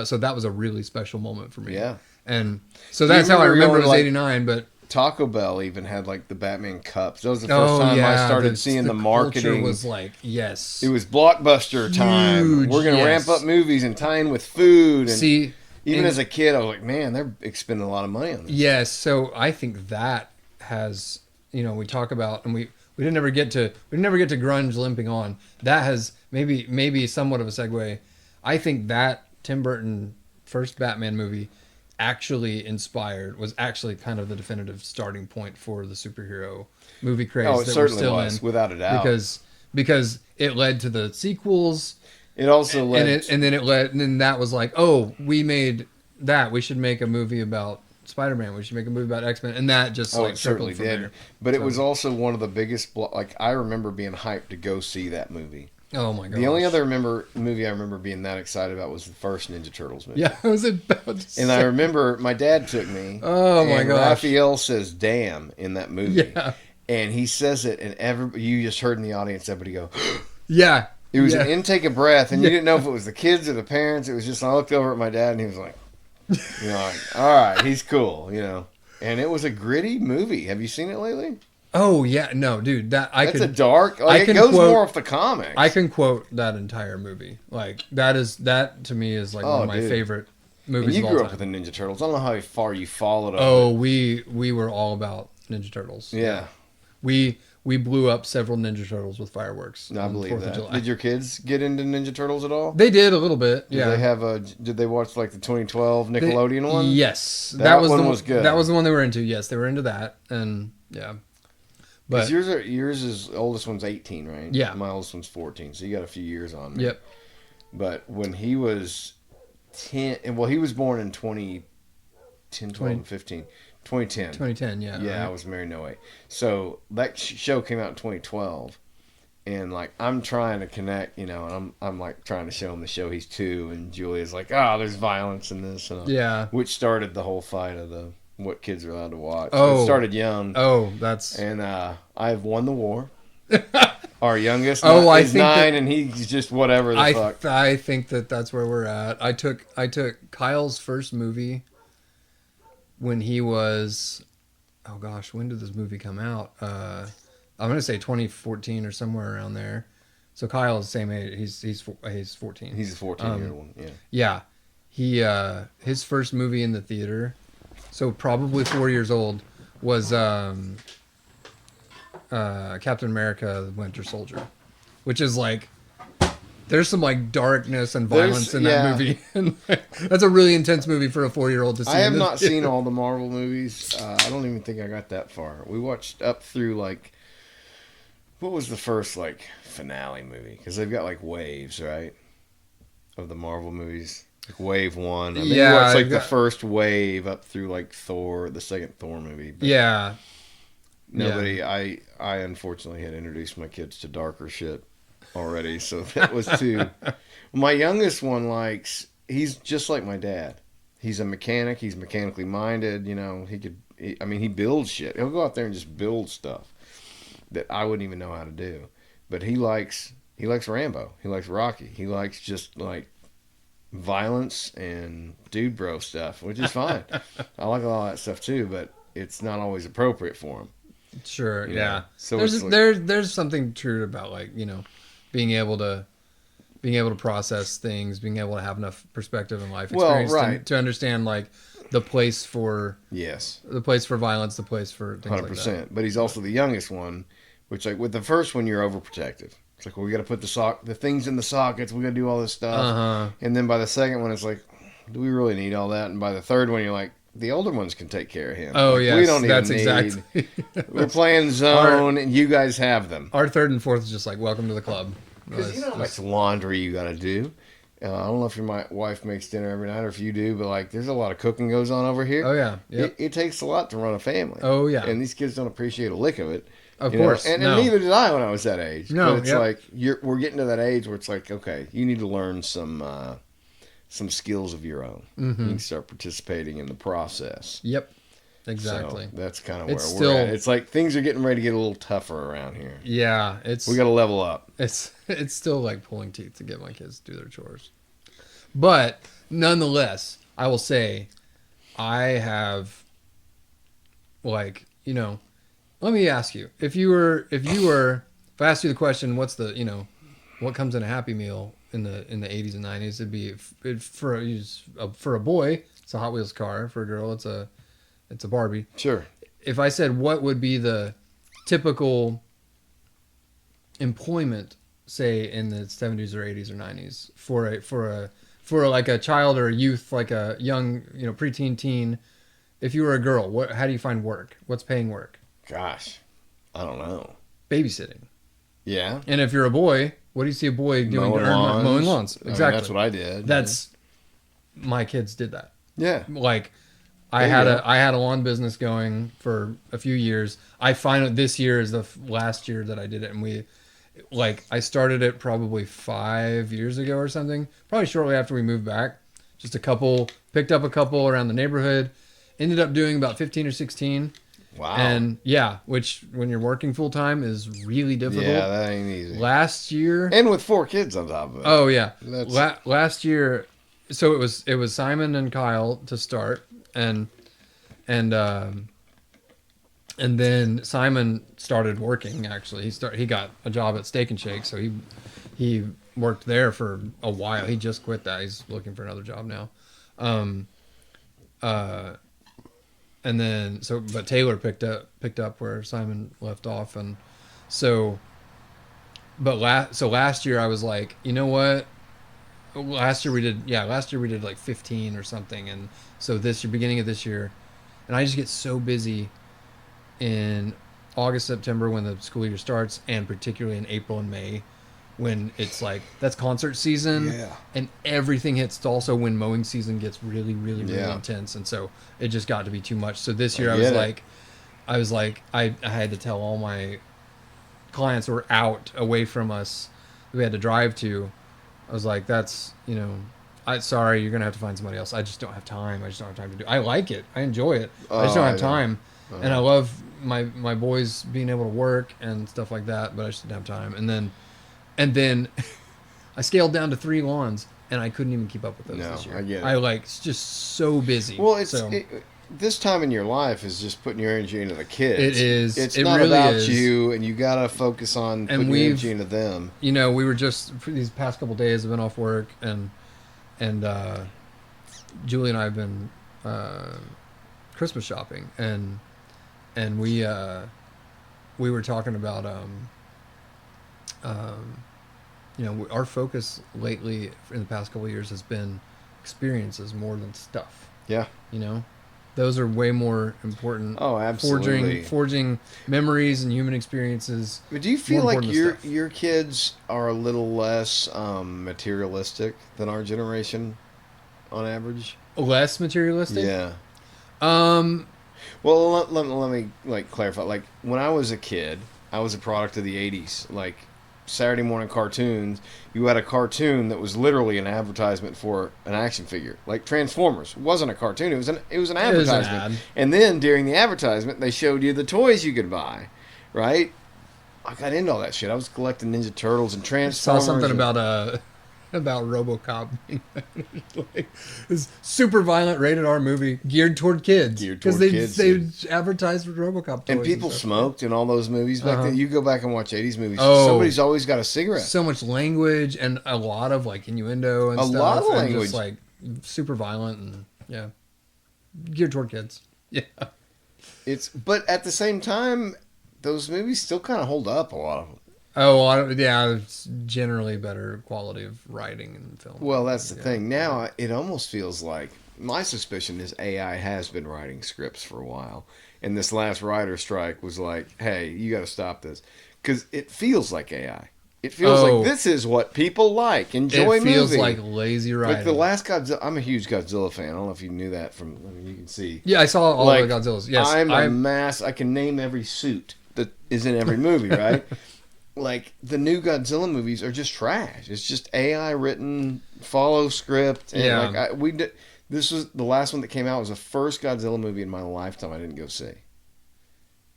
Speaker 5: so that was a really special moment for me,
Speaker 3: Yeah.
Speaker 5: and so
Speaker 3: Do you
Speaker 5: that's how I
Speaker 3: remember
Speaker 5: remember it was
Speaker 3: like-
Speaker 5: 89, but.
Speaker 3: Taco Bell even had like the Batman cups. That was the first time I started seeing the
Speaker 5: culture
Speaker 3: marketing.
Speaker 5: was like, yes.
Speaker 3: It was blockbuster time.
Speaker 5: Huge,
Speaker 3: We're gonna
Speaker 5: yes.
Speaker 3: ramp up movies and tie in with food. And
Speaker 5: See,
Speaker 3: even
Speaker 5: and-
Speaker 3: as a kid, I was like, man, they're expending a lot of money on this.
Speaker 5: Yes, so I think that has, we talk about, and we didn't ever get to grunge limping on. That has maybe somewhat of a segue. I think that Tim Burton first Batman movie was actually kind of the definitive starting point for the superhero movie craze
Speaker 3: Oh, it
Speaker 5: that we're
Speaker 3: certainly
Speaker 5: still
Speaker 3: was,
Speaker 5: in,
Speaker 3: without a doubt.
Speaker 5: because it led to the sequels.
Speaker 3: It also led.
Speaker 5: And then that was like, oh, we made that. We should make a movie about Spider-Man. We should make a movie about X-Men, and that just
Speaker 3: Oh,
Speaker 5: like
Speaker 3: it certainly
Speaker 5: trickled from
Speaker 3: did.
Speaker 5: there.
Speaker 3: But it
Speaker 5: So-
Speaker 3: was also one of the biggest. Like I remember being hyped to go see that movie.
Speaker 5: Oh my god!
Speaker 3: The only other movie I remember being that excited about was the first Ninja Turtles movie.
Speaker 5: Yeah, I was about to say.
Speaker 3: And I remember my dad took me.
Speaker 5: Oh my
Speaker 3: and
Speaker 5: gosh.
Speaker 3: Raphael says "damn" in that movie.
Speaker 5: Yeah.
Speaker 3: And he says it, and you just heard in the audience everybody go.
Speaker 5: Yeah.
Speaker 3: It was
Speaker 5: Yeah.
Speaker 3: an intake of breath, and you didn't know if it was the kids or the parents. It was just I looked over at my dad, and he was like, like, all right, he's cool, And it was a gritty movie. Have you seen it lately?
Speaker 5: Oh yeah, no, dude, that's
Speaker 3: a dark. Like, it goes more off the comics.
Speaker 5: I can quote that entire movie. Like that to me is like one of my favorite movies.
Speaker 3: And you
Speaker 5: of all
Speaker 3: grew
Speaker 5: time.
Speaker 3: up with the Ninja Turtles. I don't know how far you followed.
Speaker 5: Oh, we were all about Ninja Turtles.
Speaker 3: Yeah.
Speaker 5: We blew up several Ninja Turtles with fireworks.
Speaker 3: I
Speaker 5: on the
Speaker 3: believe
Speaker 5: 4th of
Speaker 3: that.
Speaker 5: July.
Speaker 3: Did your kids get into Ninja Turtles at all?
Speaker 5: They did a little bit.
Speaker 3: Did
Speaker 5: Yeah.
Speaker 3: they have Did they watch like the 2012 Nickelodeon one?
Speaker 5: Yes,
Speaker 3: That
Speaker 5: was
Speaker 3: one
Speaker 5: the
Speaker 3: was good.
Speaker 5: That was the one they were into. Yes, they were into that, and yeah. But
Speaker 3: yours is oldest one's 18, right?
Speaker 5: Yeah.
Speaker 3: My oldest one's 14, so you got a few years on me.
Speaker 5: yep.
Speaker 3: But when he was 10, well, he was born in 2010, 12, and 15. 2010.
Speaker 5: 2010. Yeah.
Speaker 3: Yeah, I
Speaker 5: right.
Speaker 3: was married no way. So that show came out in 2012, and like I'm trying to connect, and I'm like trying to show him the show. He's 2, and Julia's like, there's violence in this,
Speaker 5: Yeah.
Speaker 3: which started the whole fight of what kids are allowed to watch.
Speaker 5: Oh.
Speaker 3: It started young.
Speaker 5: Oh, that's.
Speaker 3: And I've won the war. Our youngest
Speaker 5: I
Speaker 3: is
Speaker 5: think
Speaker 3: 9, and he's just whatever the fuck.
Speaker 5: I think that's where we're at. I took Kyle's first movie when he was, oh gosh, when did this movie come out? I'm gonna say 2014 or somewhere around there. So Kyle is the same age. He's 14.
Speaker 3: He's a 14-year-old one. Yeah.
Speaker 5: Yeah, he his first movie in the theater, so probably 4 years old, was Captain America: The Winter Soldier, which is like there's some like darkness and violence in that movie, and that's a really intense movie for a 4-year-old to see.
Speaker 3: I have not seen all the Marvel movies. I don't even think I got that far. We watched up through like what was the first like finale movie? Because they've got like waves, right, of the Marvel movies. Like wave 1. I mean,
Speaker 5: Yeah,
Speaker 3: we watched like
Speaker 5: I've
Speaker 3: the
Speaker 5: got-
Speaker 3: first wave up through like Thor, the second Thor movie. But
Speaker 5: Yeah,
Speaker 3: nobody. I unfortunately had introduced my kids to darker shit already, so that was too. My youngest one he's just like my dad. He's a mechanic. He's mechanically minded. He builds shit. He'll go out there and just build stuff that I wouldn't even know how to do. But he likes Rambo. He likes Rocky. He likes just like violence and dude bro stuff, which is fine. I like all that stuff too, but it's not always appropriate for him.
Speaker 5: sure.
Speaker 3: You know?
Speaker 5: Yeah.
Speaker 3: So
Speaker 5: there's
Speaker 3: it's like-
Speaker 5: there's something true about being able to process things, being able to have enough perspective in life
Speaker 3: Well,
Speaker 5: experience
Speaker 3: right.
Speaker 5: to understand like the place for
Speaker 3: Yes.
Speaker 5: violence, the place for things
Speaker 3: 100%.
Speaker 5: like that.
Speaker 3: But he's also the youngest one, which like with the first one you're overprotective. It's like, well, we got to put the things in the sockets. We got to do all this stuff.
Speaker 5: Uh-huh.
Speaker 3: And then by the second one, it's like, do we really need all that? And by the third one, you're like, the older ones can take care of him.
Speaker 5: Oh
Speaker 3: Like,
Speaker 5: yes,
Speaker 3: we don't
Speaker 5: that's
Speaker 3: even need.
Speaker 5: exactly.
Speaker 3: We're playing zone, and you guys have them.
Speaker 5: Our third and fourth is just like welcome to the club.
Speaker 3: Because you know how much laundry you got to do. I don't know if your wife makes dinner every night or if you do, but like there's a lot of cooking goes on over here.
Speaker 5: Oh yeah. Yep.
Speaker 3: It takes a lot to run a family.
Speaker 5: Oh yeah.
Speaker 3: And these kids don't appreciate a lick of it.
Speaker 5: Of
Speaker 3: You know,
Speaker 5: course.
Speaker 3: and
Speaker 5: no.
Speaker 3: neither did I when I was that age.
Speaker 5: No,
Speaker 3: but it's
Speaker 5: yep.
Speaker 3: like we're getting to that age where it's like, okay, you need to learn some skills of your own.
Speaker 5: Mm-hmm.
Speaker 3: You can start participating in the process.
Speaker 5: Yep. Exactly.
Speaker 3: So that's kind of where
Speaker 5: It's
Speaker 3: we're
Speaker 5: still-
Speaker 3: at. It's like things are getting ready to get a little tougher around here.
Speaker 5: Yeah.
Speaker 3: We got to level up.
Speaker 5: It's still like pulling teeth to get my kids to do their chores. But nonetheless, I will say I have let me ask you. If I asked you the question, what's the, what comes in a Happy Meal in the 80s and 90s, it'd be for a boy, it's a Hot Wheels car, for a girl it's a Barbie.
Speaker 3: Sure.
Speaker 5: If I said what would be the typical employment, say in the 70s or 80s or 90s for like a child or a youth, like a young, preteen teen, if you were a girl, how do you find work? What's paying work?
Speaker 3: Gosh, I don't know.
Speaker 5: Babysitting.
Speaker 3: Yeah.
Speaker 5: And if you're a boy, what do you see a boy doing? Mowing lawns.
Speaker 3: I mean,
Speaker 5: Exactly.
Speaker 3: that's what I did.
Speaker 5: That's my kids did that.
Speaker 3: Yeah.
Speaker 5: Like I
Speaker 3: There
Speaker 5: had
Speaker 3: you
Speaker 5: a
Speaker 3: go.
Speaker 5: I had a lawn business going for a few years. I finally this year is the last year that I did it, and I started it probably 5 years ago or something. Probably shortly after we moved back. Just picked up a couple around the neighborhood. Ended up doing about 15 or 16.
Speaker 3: Wow.
Speaker 5: And yeah, which when you're working full time is really difficult.
Speaker 3: Yeah, that ain't easy.
Speaker 5: Last year,
Speaker 3: And with 4 kids on top of it.
Speaker 5: oh yeah,
Speaker 3: That's-
Speaker 5: last year, so it was Simon and Kyle to start, and and then Simon started working. Actually, he got a job at Steak and Shake, so he worked there for a while. He just quit that. He's looking for another job now. And then but Taylor picked up where Simon left off, and so last year I was like, you know what? Last year we did like 15 or something, and so beginning of this year, and I just get so busy in August, September when the school year starts, and particularly in April and May when it's like that's concert season,
Speaker 3: Yeah.
Speaker 5: and everything hits. It's also when mowing season gets really, really, really
Speaker 3: Yeah.
Speaker 5: intense, and so it just got to be too much. So this year
Speaker 3: I
Speaker 5: I was
Speaker 3: get it.
Speaker 5: like, I had to tell all my clients who were out away from us that we had to drive to. I was like, that's, sorry, you're gonna have to find somebody else. I just don't have time. I just don't have time to do. I like it. I enjoy it. I just don't have time. And I love my boys being able to work and stuff like that, but I just didn't have time. And then I scaled down to 3 lawns, and I couldn't even keep up with those
Speaker 3: No,
Speaker 5: this year.
Speaker 3: I get it.
Speaker 5: I just so busy.
Speaker 3: Well, this time in your life is just putting your energy into the kids.
Speaker 5: It is.
Speaker 3: It's
Speaker 5: It
Speaker 3: not
Speaker 5: really
Speaker 3: about
Speaker 5: is.
Speaker 3: you, and you got to focus on putting your energy into them.
Speaker 5: we were just for these past couple days. I've been off work, and Julie and I have been Christmas shopping, and we were talking about our focus lately in the past couple of years has been experiences more than stuff.
Speaker 3: Yeah.
Speaker 5: Those are way more important.
Speaker 3: Oh, absolutely.
Speaker 5: Forging memories and human experiences.
Speaker 3: But do you feel
Speaker 5: more
Speaker 3: like
Speaker 5: important than stuff.
Speaker 3: your kids are a little less materialistic than our generation, on average?
Speaker 5: Less materialistic?
Speaker 3: Yeah.
Speaker 5: Um,
Speaker 3: Well, let me clarify. Like when I was a kid, I was a product of the '80s. Like Saturday morning cartoons, you had a cartoon that was literally an advertisement for an action figure. Like Transformers wasn't a cartoon; it was an advertisement.
Speaker 5: ad.
Speaker 3: And then during the advertisement, they showed you the toys you could buy, right? I got into all that shit. I was collecting Ninja Turtles and
Speaker 5: Saw
Speaker 3: Transformers.
Speaker 5: something about RoboCop. Like, this super violent rated R movie geared toward kids.
Speaker 3: Geared toward
Speaker 5: they
Speaker 3: kids,
Speaker 5: they
Speaker 3: dude.
Speaker 5: advertised for RoboCop toys
Speaker 3: And people
Speaker 5: stuff.
Speaker 3: smoked in all those movies back then. You go back and watch '80s movies.
Speaker 5: Oh.
Speaker 3: Somebody's always got a cigarette.
Speaker 5: So much language and a lot of like innuendo and
Speaker 3: A
Speaker 5: stuff.
Speaker 3: lot of
Speaker 5: and
Speaker 3: language.
Speaker 5: just like super violent and geared toward kids. Yeah.
Speaker 3: But at the same time, those movies still kind of hold up. A lot of them.
Speaker 5: Oh, yeah. It's generally better quality of writing and film.
Speaker 3: Well, that's the thing. Now it almost feels like my suspicion is AI has been writing scripts for a while, and this last writer strike was like, "Hey, you got to stop this," because it feels like AI. It feels like this is what people like. Enjoy
Speaker 5: It feels
Speaker 3: movie.
Speaker 5: like lazy writing.
Speaker 3: Like the last Godzilla. I'm a huge Godzilla fan. I don't know if you knew that from. I mean, you can see.
Speaker 5: Yeah, I saw all
Speaker 3: Like,
Speaker 5: the Godzillas. Yes,
Speaker 3: I can name every suit that is in every movie, right? Like the new Godzilla movies are just trash. It's just AI written, follow script, and
Speaker 5: Yeah.
Speaker 3: This was the last one that came out. Was the first Godzilla movie in my lifetime I didn't go see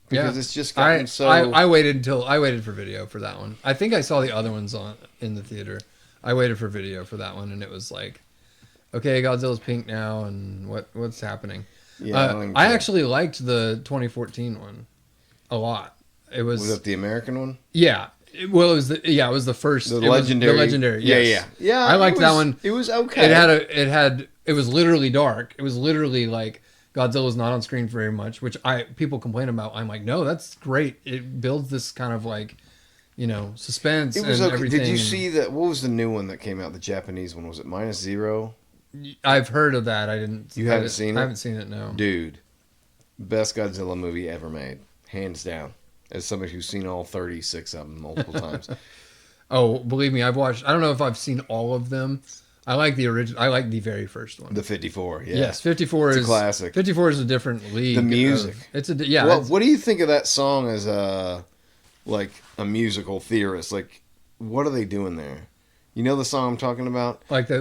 Speaker 3: because it's just gotten so.
Speaker 5: I waited for video for that one. I think I saw the other ones in the theater. I waited for video for that one, and it was like, okay, Godzilla's pink now, and what's happening?
Speaker 3: Yeah,
Speaker 5: I actually liked the 2014 one a lot. It
Speaker 3: was it the American one?
Speaker 5: Yeah. It was the first.
Speaker 3: The legendary.
Speaker 5: The legendary. Yes.
Speaker 3: Yeah.
Speaker 5: I liked that one.
Speaker 3: It was okay.
Speaker 5: It was literally dark. It was literally like Godzilla's not on screen very much, which people complain about. I'm like, no, that's great. It builds this kind of like, suspense
Speaker 3: It was
Speaker 5: and
Speaker 3: okay.
Speaker 5: everything.
Speaker 3: Did you see that? What was the new one that came out? The Japanese one, was it -0?
Speaker 5: I've heard of that. I didn't.
Speaker 3: You haven't seen it?
Speaker 5: I haven't seen it. No.
Speaker 3: Dude, best Godzilla movie ever made, hands down. As somebody who's seen all 36 of them multiple times.
Speaker 5: Oh, believe me, I've watched. I don't know if I've seen all of them. I like the original. I like the very first one.
Speaker 3: The 54. Yeah.
Speaker 5: Yes, 54
Speaker 3: It's a
Speaker 5: is
Speaker 3: classic.
Speaker 5: 54 is a different league.
Speaker 3: The music.
Speaker 5: It's a yeah.
Speaker 3: Well,
Speaker 5: it's-
Speaker 3: what do you think of that song as a musical theorist? Like, what are they doing there? You know the song I'm talking about?
Speaker 5: like the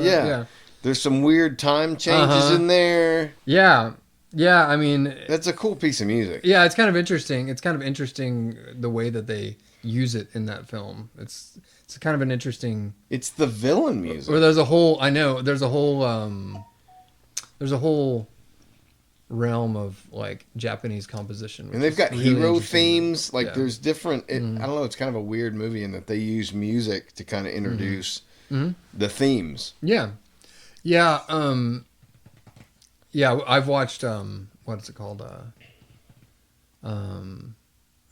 Speaker 3: Yeah. There's some weird time changes in there.
Speaker 5: yeah. I mean,
Speaker 3: That's a cool piece of music.
Speaker 5: yeah, it's kind of interesting. It's kind of interesting the way that they use it in that film. It's kind of an interesting.
Speaker 3: It's the villain music.
Speaker 5: Or there's a whole. I know there's a whole. There's a whole realm of like Japanese composition,
Speaker 3: And they've got
Speaker 5: really
Speaker 3: hero
Speaker 5: interesting.
Speaker 3: themes. Like,
Speaker 5: Yeah.
Speaker 3: there's different. I don't know. It's kind of a weird movie in that they use music to kind of introduce the themes.
Speaker 5: Yeah. I've watched what is it called?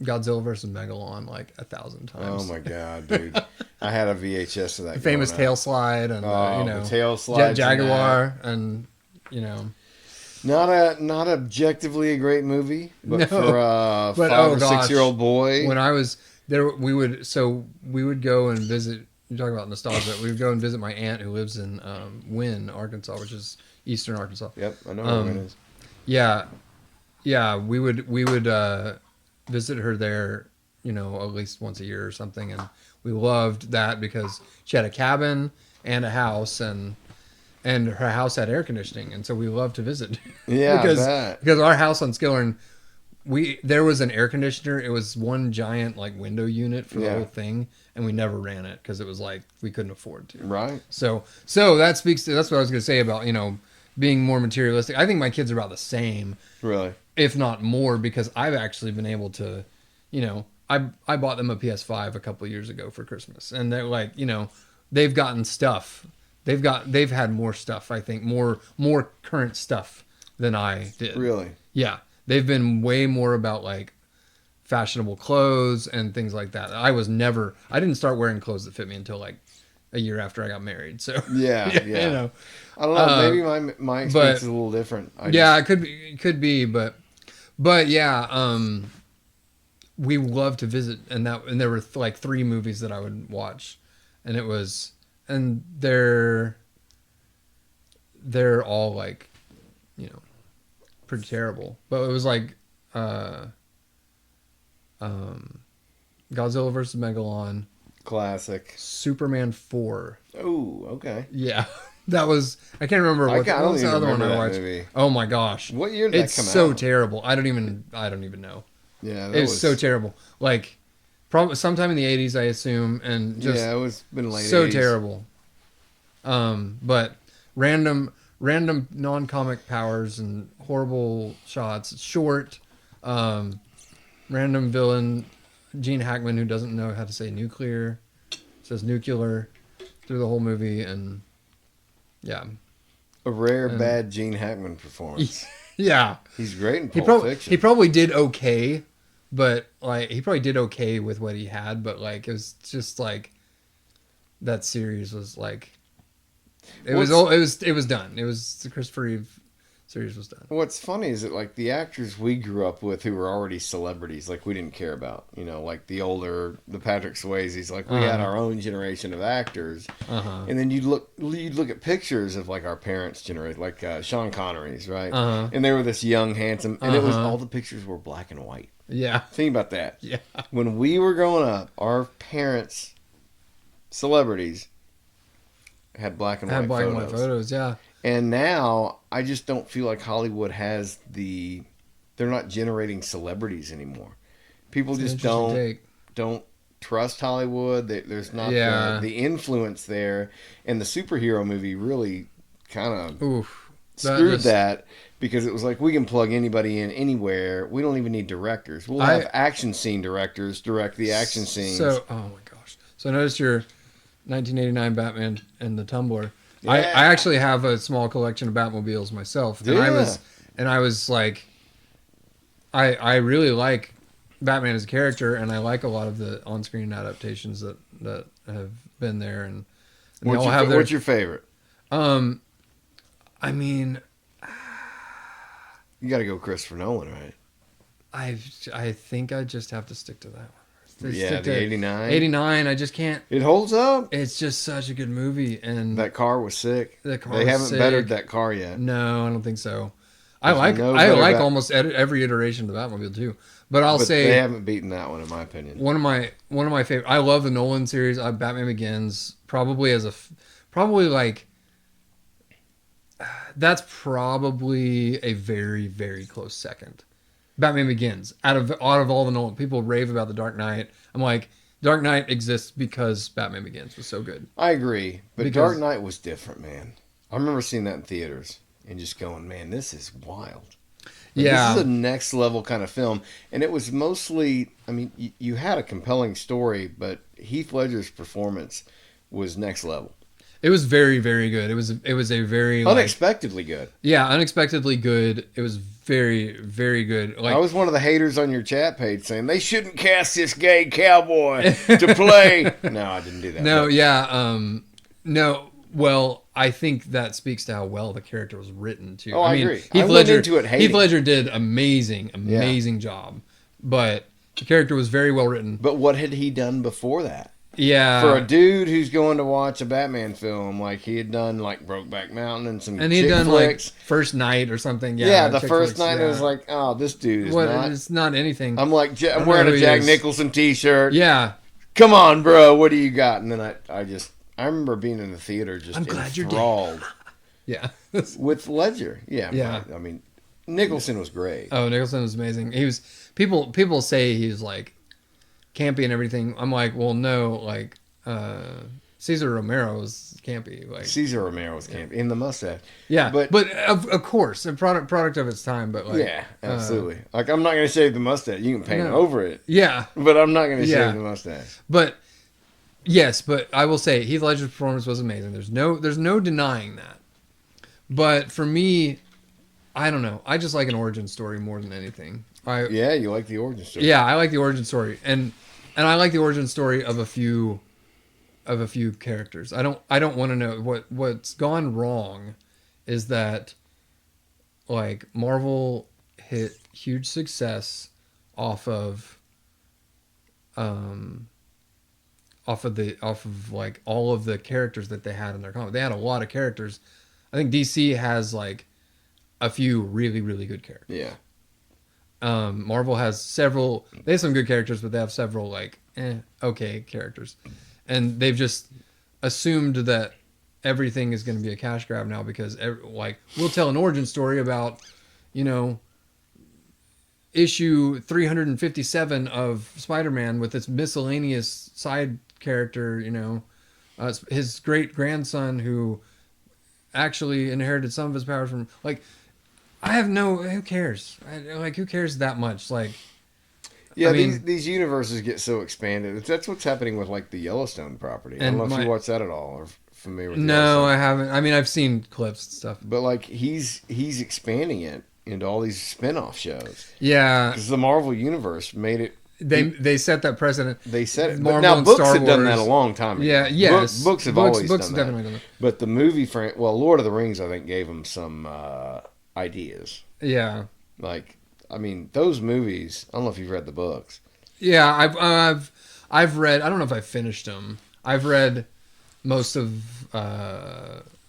Speaker 5: Godzilla versus Megalon like 1,000 times.
Speaker 3: Oh my god, dude! I had a VHS of that.
Speaker 5: The famous
Speaker 3: growing
Speaker 5: tail
Speaker 3: up.
Speaker 5: slide and
Speaker 3: the tail slides.
Speaker 5: Jaguar and
Speaker 3: Not objectively a great movie, but
Speaker 5: No.
Speaker 3: for a
Speaker 5: But,
Speaker 3: 5 or
Speaker 5: gosh.
Speaker 3: 6-year-old boy.
Speaker 5: when I was there, we would go and visit. You talk about nostalgia. We would go and visit my aunt who lives in Wynne, Arkansas, which is eastern Arkansas.
Speaker 3: Yep, I know where it is.
Speaker 5: Yeah, we would visit her there, at least once a year or something, and we loved that because she had a cabin and a house, and her house had air conditioning, and so we loved to visit.
Speaker 3: Yeah,
Speaker 5: because
Speaker 3: I bet.
Speaker 5: because our house on Skillern, there was an air conditioner. It was one giant like window unit for the
Speaker 3: Yeah.
Speaker 5: whole thing, and we never ran it because it was like we couldn't afford to.
Speaker 3: Right.
Speaker 5: So that speaks to that's what I was going to say about being more materialistic. I think my kids are about the same,
Speaker 3: Really.
Speaker 5: if not more, because I've actually been able to, I bought them a PS5 a couple of years ago for Christmas, and they're like, they've gotten stuff. They've had more stuff. I think more current stuff than I did.
Speaker 3: Really.
Speaker 5: Yeah, they've been way more about like fashionable clothes and things like that. I didn't start wearing clothes that fit me until like a year after I got married. So
Speaker 3: Yeah. I don't know. Maybe my experience is a little different.
Speaker 5: It could be, but yeah, we love to visit, and there were like 3 movies that I would watch, and they're all like, pretty terrible, but it was like, Godzilla versus Megalon,
Speaker 3: Classic.
Speaker 5: Superman 4.
Speaker 3: Oh, okay.
Speaker 5: Yeah. That was I can't remember what
Speaker 3: don't
Speaker 5: was the
Speaker 3: even
Speaker 5: other one
Speaker 3: remember
Speaker 5: I
Speaker 3: that
Speaker 5: watched.
Speaker 3: movie.
Speaker 5: Oh my gosh.
Speaker 3: What year did
Speaker 5: it's
Speaker 3: that come
Speaker 5: so
Speaker 3: out?
Speaker 5: terrible. I don't even know.
Speaker 3: Yeah,
Speaker 5: It was so terrible. Like probably sometime in the 80s I assume, and just
Speaker 3: yeah, it was been late.
Speaker 5: so
Speaker 3: 80s.
Speaker 5: terrible. But random non-comic powers and horrible shots, short, random villain Gene Hackman who doesn't know how to say nuclear, says nuclear through the whole movie, and yeah.
Speaker 3: A rare bad Gene Hackman performance.
Speaker 5: Yeah.
Speaker 3: He's great in
Speaker 5: He
Speaker 3: Pulp Fiction.
Speaker 5: he probably did okay, but like he probably did okay with what he had, but like it was just like that series was like it was done. It was the Christopher Reeve series was done.
Speaker 3: What's funny is that like the actors we grew up with who were already celebrities, like we didn't care about, like the Patrick Swayzes, like we had our own generation of actors, and then you'd look at pictures of like our parents' generation, like Sean Connery's, right? And they were this young, handsome, and it was all the pictures were black and white.
Speaker 5: Yeah.
Speaker 3: Think about that.
Speaker 5: Yeah.
Speaker 3: When we were growing up, our parents, celebrities, had black and white
Speaker 5: Black and
Speaker 3: photos.
Speaker 5: white photos, yeah.
Speaker 3: And now I just don't feel like Hollywood has they're not generating celebrities anymore. People
Speaker 5: It's an
Speaker 3: just
Speaker 5: interesting
Speaker 3: don't trust Hollywood. There's not the influence there, and the superhero movie really kind of screwed that because it was like we can plug anybody in anywhere. We don't even need directors. We'll have action scene directors direct the action scenes.
Speaker 5: So, oh my gosh. So I noticed your 1989 Batman and the Tumbler.
Speaker 3: Yeah.
Speaker 5: I actually have a small collection of Batmobiles myself, and I was like, I really like Batman as a character, and I like a lot of the on-screen adaptations that have been there, and they all have
Speaker 3: what's your favorite?
Speaker 5: I mean,
Speaker 3: You got to go Christopher Nolan, right?
Speaker 5: I think I just have to stick to that one. They
Speaker 3: Yeah,
Speaker 5: stick
Speaker 3: the
Speaker 5: to
Speaker 3: 89.
Speaker 5: 89. I just can't.
Speaker 3: It holds up.
Speaker 5: It's just such a good movie, and
Speaker 3: That car was sick.
Speaker 5: the car
Speaker 3: They
Speaker 5: was
Speaker 3: haven't
Speaker 5: sick.
Speaker 3: bettered that car yet.
Speaker 5: No, I don't think so.
Speaker 3: There's
Speaker 5: I
Speaker 3: no
Speaker 5: like
Speaker 3: better
Speaker 5: almost every iteration of the Batmobile too. But I'll
Speaker 3: But
Speaker 5: say
Speaker 3: they haven't beaten that one, in my opinion.
Speaker 5: one of my favorite. I love the Nolan series. Batman Begins probably probably like that's probably a very very close second. Batman Begins out of all the Nolan, people rave about the Dark Knight. I'm like, Dark Knight exists because Batman Begins was so good.
Speaker 3: I agree, but
Speaker 5: Because-
Speaker 3: Dark Knight was different, man. I remember seeing that in theaters and just going, man, this is wild. Like,
Speaker 5: Yeah.
Speaker 3: This is a next level kind of film. And it was mostly, I mean, you had a compelling story, but Heath Ledger's performance was next level.
Speaker 5: It was very very good. It was a very like,
Speaker 3: Unexpectedly good.
Speaker 5: yeah, unexpectedly good. It was very very good. Like
Speaker 3: I was one of the haters on your chat page saying they shouldn't cast this gay cowboy to play. No, I didn't do that.
Speaker 5: no,
Speaker 3: but-
Speaker 5: yeah, no. Well, I think that speaks to how well the character was written too.
Speaker 3: Oh, I agree.
Speaker 5: Heath
Speaker 3: I went
Speaker 5: Ledger,
Speaker 3: into it hating.
Speaker 5: Heath Ledger did amazing job, but the character was very well written.
Speaker 3: But what had he done before that?
Speaker 5: Yeah,
Speaker 3: For a dude who's going to watch a Batman film, like he had done like Brokeback Mountain and some
Speaker 5: and he had
Speaker 3: chick
Speaker 5: done
Speaker 3: flicks.
Speaker 5: like First Night or something. Yeah,
Speaker 3: Yeah, the
Speaker 5: chick
Speaker 3: first
Speaker 5: flicks,
Speaker 3: night
Speaker 5: yeah.
Speaker 3: it was like, oh, this dude is
Speaker 5: What?
Speaker 3: not.
Speaker 5: It's not anything.
Speaker 3: I'm like, I'm
Speaker 5: know
Speaker 3: wearing
Speaker 5: who
Speaker 3: a
Speaker 5: he
Speaker 3: Jack
Speaker 5: is.
Speaker 3: Nicholson T-shirt.
Speaker 5: Yeah,
Speaker 3: Come on, bro, what do you got? And then I remember being in the theater just
Speaker 5: I'm glad you're dead.
Speaker 3: enthralled
Speaker 5: yeah.
Speaker 3: with Ledger. Yeah,
Speaker 5: Yeah.
Speaker 3: right. I mean, Nicholson was great.
Speaker 5: Oh, Nicholson was amazing. He was people say he's like campy and everything. I'm like, well, no, like Cesar Romero was campy. Like,
Speaker 3: Cesar Romero was camp in the mustache.
Speaker 5: yeah,
Speaker 3: but-
Speaker 5: but of course, a product of its time. But like,
Speaker 3: Yeah, absolutely. Like I'm not going to shave the mustache. You can paint
Speaker 5: No.
Speaker 3: over it,
Speaker 5: yeah,
Speaker 3: but I'm not going to
Speaker 5: Yeah.
Speaker 3: shave the mustache.
Speaker 5: but yes, but I will say Heath Ledger's performance was amazing. There's no denying that. But for me, I don't know. I just like an origin story more than anything.
Speaker 3: Yeah, you like the origin story.
Speaker 5: Yeah, I like the origin story, and I like the origin story of a few characters. I don't want to know what's gone wrong is that like Marvel hit huge success off of like all of the characters that they had in their comic. They had a lot of characters. I think DC has like a few really really good characters.
Speaker 3: Yeah.
Speaker 5: Marvel has several. They have some good characters, but they have several like okay characters, and they've just assumed that everything is going to be a cash grab now because like we'll tell an origin story about issue 357 of Spider-Man with its miscellaneous side character, his great grandson who actually inherited some of his powers from like. Who cares? Who cares that much? Like,
Speaker 3: Yeah,
Speaker 5: I mean-
Speaker 3: these universes get so expanded. That's what's happening with like the Yellowstone property. I don't know if you watch that at all or familiar with
Speaker 5: no,
Speaker 3: Yellowstone.
Speaker 5: I haven't. I mean, I've seen clips and stuff.
Speaker 3: But like he's expanding it into all these spin-off shows.
Speaker 5: Yeah,
Speaker 3: Because the Marvel universe made it.
Speaker 5: they set that precedent.
Speaker 3: They said it. But
Speaker 5: Marvel
Speaker 3: now
Speaker 5: and
Speaker 3: books
Speaker 5: Star
Speaker 3: have done that a
Speaker 5: Wars.
Speaker 3: long time ago.
Speaker 5: Yeah, yes.
Speaker 3: Books have always
Speaker 5: books
Speaker 3: done
Speaker 5: definitely
Speaker 3: that.
Speaker 5: done that.
Speaker 3: But the movie Lord of the Rings, I think, gave them some ideas.
Speaker 5: Yeah,
Speaker 3: Like, I mean, those movies. I don't know if you've read the books.
Speaker 5: yeah. I've read. I don't know if I finished them. I've read most of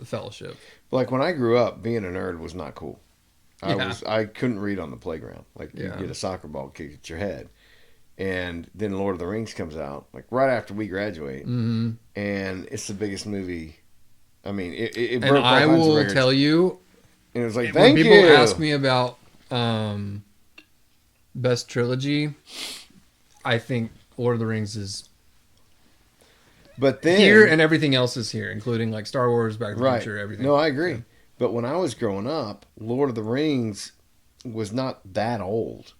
Speaker 5: Fellowship.
Speaker 3: Like when I grew up, being a nerd was not cool.
Speaker 5: Yeah.
Speaker 3: I couldn't read on the playground. Like you
Speaker 5: Yeah.
Speaker 3: get a soccer ball kicked at your head, and then Lord of the Rings comes out like right after we graduate,
Speaker 5: Mm-hmm.
Speaker 3: and it's the biggest movie. I mean, it
Speaker 5: And
Speaker 3: broke all
Speaker 5: I
Speaker 3: kinds of
Speaker 5: will
Speaker 3: records.
Speaker 5: tell you,
Speaker 3: And it was like,
Speaker 5: when
Speaker 3: thank
Speaker 5: people
Speaker 3: you.
Speaker 5: ask me about best trilogy, I think Lord of the Rings is
Speaker 3: But then
Speaker 5: here and everything else is here, including like Star Wars, Back to the
Speaker 3: right?
Speaker 5: Future, everything.
Speaker 3: No, I agree. But when I was growing up, Lord of the Rings was not that old.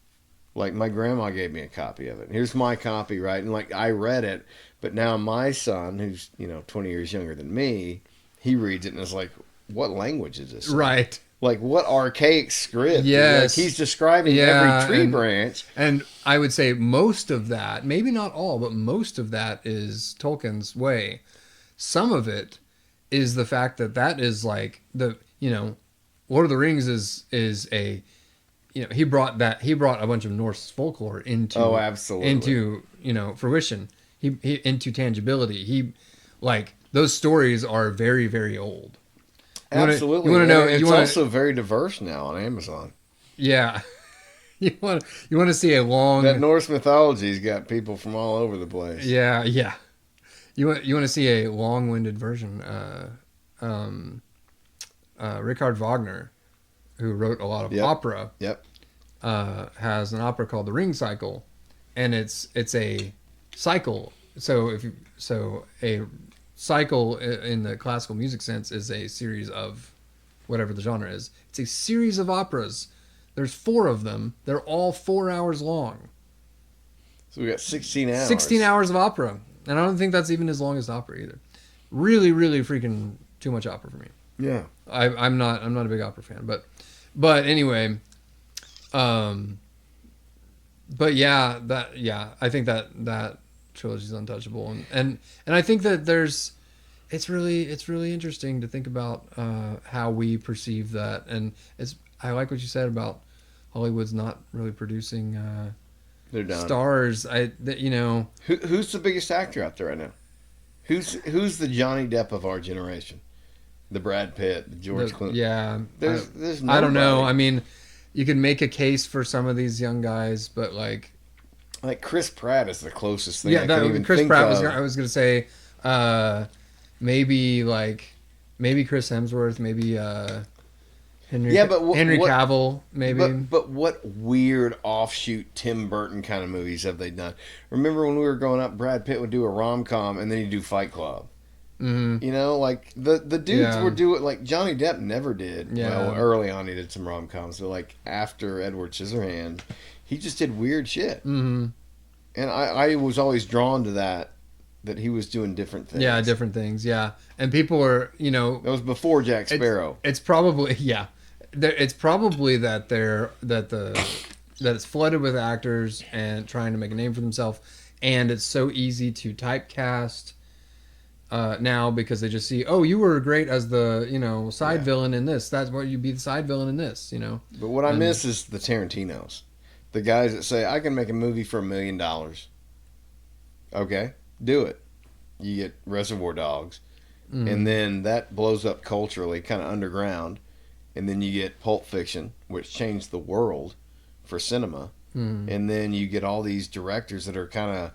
Speaker 3: Like my grandma gave me a copy of it. Here's my copy, right? And like I read it, but now my son, who's 20 years younger than me, he reads it and is like, "What language is this?
Speaker 5: Right.
Speaker 3: Like what archaic script?"
Speaker 5: Yes.
Speaker 3: Like, he's describing
Speaker 5: Yeah,
Speaker 3: every tree
Speaker 5: and-
Speaker 3: branch.
Speaker 5: And I would say most of that, maybe not all, but most of that is Tolkien's way. Some of it is the fact that is like Lord of the Rings is a he brought a bunch of Norse folklore into
Speaker 3: absolutely
Speaker 5: into fruition. He into tangibility. He like those stories are very, very old.
Speaker 3: Absolutely.
Speaker 5: You want to know?
Speaker 3: It's also very diverse now on Amazon.
Speaker 5: Yeah. You want to see a long
Speaker 3: That Norse mythology's got people from all over the place.
Speaker 5: Yeah. You want to see a long-winded version. Richard Wagner, who wrote a lot of opera, has an opera called The Ring Cycle, and it's a cycle. So a cycle in the classical music sense is a series of whatever the genre is. It's a series of operas. There's 4 of them. They're all 4 hours long.
Speaker 3: So we got 16 hours.
Speaker 5: 16 hours of opera. And I don't think that's even as long as opera either. Really, really freaking too much opera for me.
Speaker 3: Yeah.
Speaker 5: I'm not a big opera fan, but anyway, but yeah, I think that trilogy is untouchable, and I think that it's really interesting to think about how we perceive that, and I like what you said about Hollywood's not really producing
Speaker 3: They're done.
Speaker 5: stars.
Speaker 3: Who's the biggest actor out there right now? Who's the Johnny Depp of our generation? The Brad Pitt, the George Clooney.
Speaker 5: Yeah,
Speaker 3: There's
Speaker 5: I don't know.
Speaker 3: nobody.
Speaker 5: I mean, you can make a case for some of these young guys, but like
Speaker 3: Chris Pratt is the closest thing I
Speaker 5: that
Speaker 3: can even
Speaker 5: Chris
Speaker 3: think
Speaker 5: Pratt
Speaker 3: of.
Speaker 5: I was gonna say maybe Chris Hemsworth, maybe Henry Henry
Speaker 3: what,
Speaker 5: Cavill, maybe.
Speaker 3: But what weird offshoot Tim Burton kind of movies have they done? Remember when we were growing up, Brad Pitt would do a rom-com and then he'd do Fight Club.
Speaker 5: Mm-hmm.
Speaker 3: You know, like the dudes were doing, like Johnny Depp never did.
Speaker 5: Yeah.
Speaker 3: Well, early on he did some rom-coms, but like after Edward Scissorhands, he just did weird shit.
Speaker 5: Mm-hmm.
Speaker 3: And I was always drawn to that he was doing different things.
Speaker 5: Yeah, different things. Yeah, and people were,
Speaker 3: That was before Jack Sparrow.
Speaker 5: It's probably It's probably that it's flooded with actors and trying to make a name for themselves, and it's so easy to typecast now because they just see, oh, you were great as the side villain in this. That's what you'd be the side villain in this.
Speaker 3: But what I miss is the Tarantinos, the guys that say I can make a movie for $1 million. Okay, do it. You get Reservoir Dogs, and then that blows up culturally, kind of underground. And then you get Pulp Fiction, which changed the world for cinema. And then you get all these directors that are kind of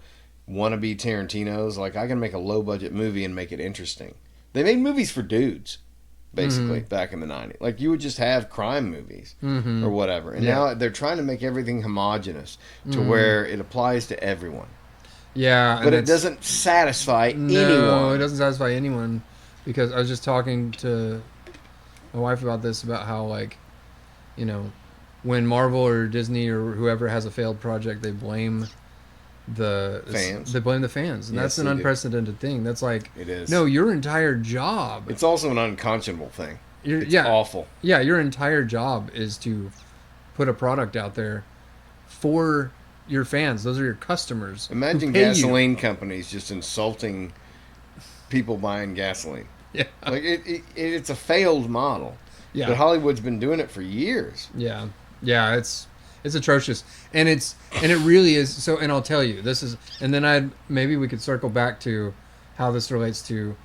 Speaker 3: wannabe Tarantinos. Like, I can make a low-budget movie and make it interesting. They made movies for dudes, basically, back in the 90s. Like, you would just have crime movies or whatever. And now they're trying to make everything homogenous to where it applies to everyone.
Speaker 5: Yeah.
Speaker 3: But it doesn't satisfy anyone.
Speaker 5: No, it doesn't satisfy anyone. Because I was just talking to my wife about this, about how when Marvel or Disney or whoever has a failed project, they blame the
Speaker 3: fans.
Speaker 5: They blame the fans, and
Speaker 3: Yes,
Speaker 5: that's an
Speaker 3: they do.
Speaker 5: unprecedented thing. That's like,
Speaker 3: It is.
Speaker 5: no, your entire job.
Speaker 3: It's also an unconscionable thing. It's
Speaker 5: yeah,
Speaker 3: awful.
Speaker 5: Yeah, your entire job is to put a product out there for your fans. Those are your customers.
Speaker 3: Imagine
Speaker 5: who pay you.
Speaker 3: gasoline companies just insulting people buying gasoline.
Speaker 5: Yeah.
Speaker 3: Like it's a failed model.
Speaker 5: Yeah.
Speaker 3: But Hollywood's been doing it for years.
Speaker 5: Yeah, it's atrocious, and it really is. So, and I'll tell you, this is, and then maybe we could circle back to how this relates to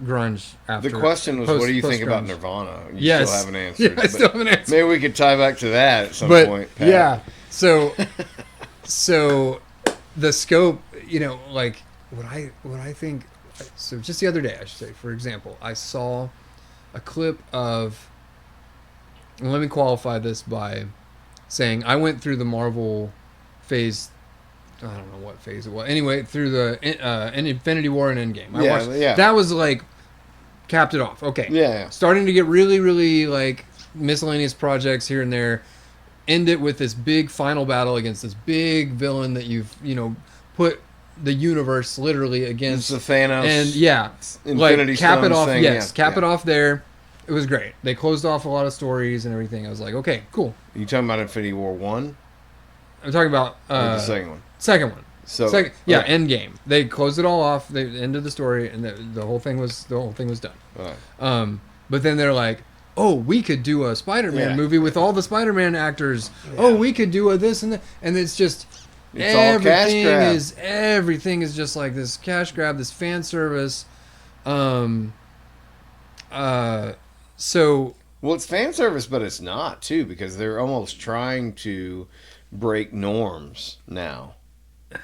Speaker 5: grunge. After
Speaker 3: The question was, what do you think about Nirvana? You still haven't answered.
Speaker 5: Yeah, I still haven't answered.
Speaker 3: Maybe we could tie back to that at some point. Pat.
Speaker 5: Yeah, so the scope, like what I think. So just the other day, I should say, for example, I saw a clip of, and let me qualify this by saying I went through the Marvel phase, I don't know what phase it was. Anyway, through the Infinity War and Endgame. I watched, that was like, capped it off. Okay.
Speaker 3: Yeah.
Speaker 5: Starting to get really, really like miscellaneous projects here and there. End it with this big final battle against this big villain that you've, put the universe literally against.
Speaker 3: It's the Thanos.
Speaker 5: And
Speaker 3: Infinity
Speaker 5: cap it
Speaker 3: Stones
Speaker 5: off.
Speaker 3: thing,
Speaker 5: Yes,
Speaker 3: yeah.
Speaker 5: cap it off there. It was great. They closed off a lot of stories and everything. I was like, okay, cool.
Speaker 3: You talking about Infinity War 1?
Speaker 5: I'm talking about
Speaker 3: Or the second one?
Speaker 5: Second one.
Speaker 3: So
Speaker 5: Endgame. They closed it all off. They ended the story, and the whole thing was done.
Speaker 3: All right.
Speaker 5: But then they're like, oh, we could do a Spider-Man
Speaker 3: Yeah.
Speaker 5: movie with all the Spider-Man actors. Oh, we could do a this and that. And it's just
Speaker 3: It's all cash grab.
Speaker 5: everything is just like this cash grab, this fan service. So
Speaker 3: Well, it's fan service, but it's not too, because they're almost trying to break norms now.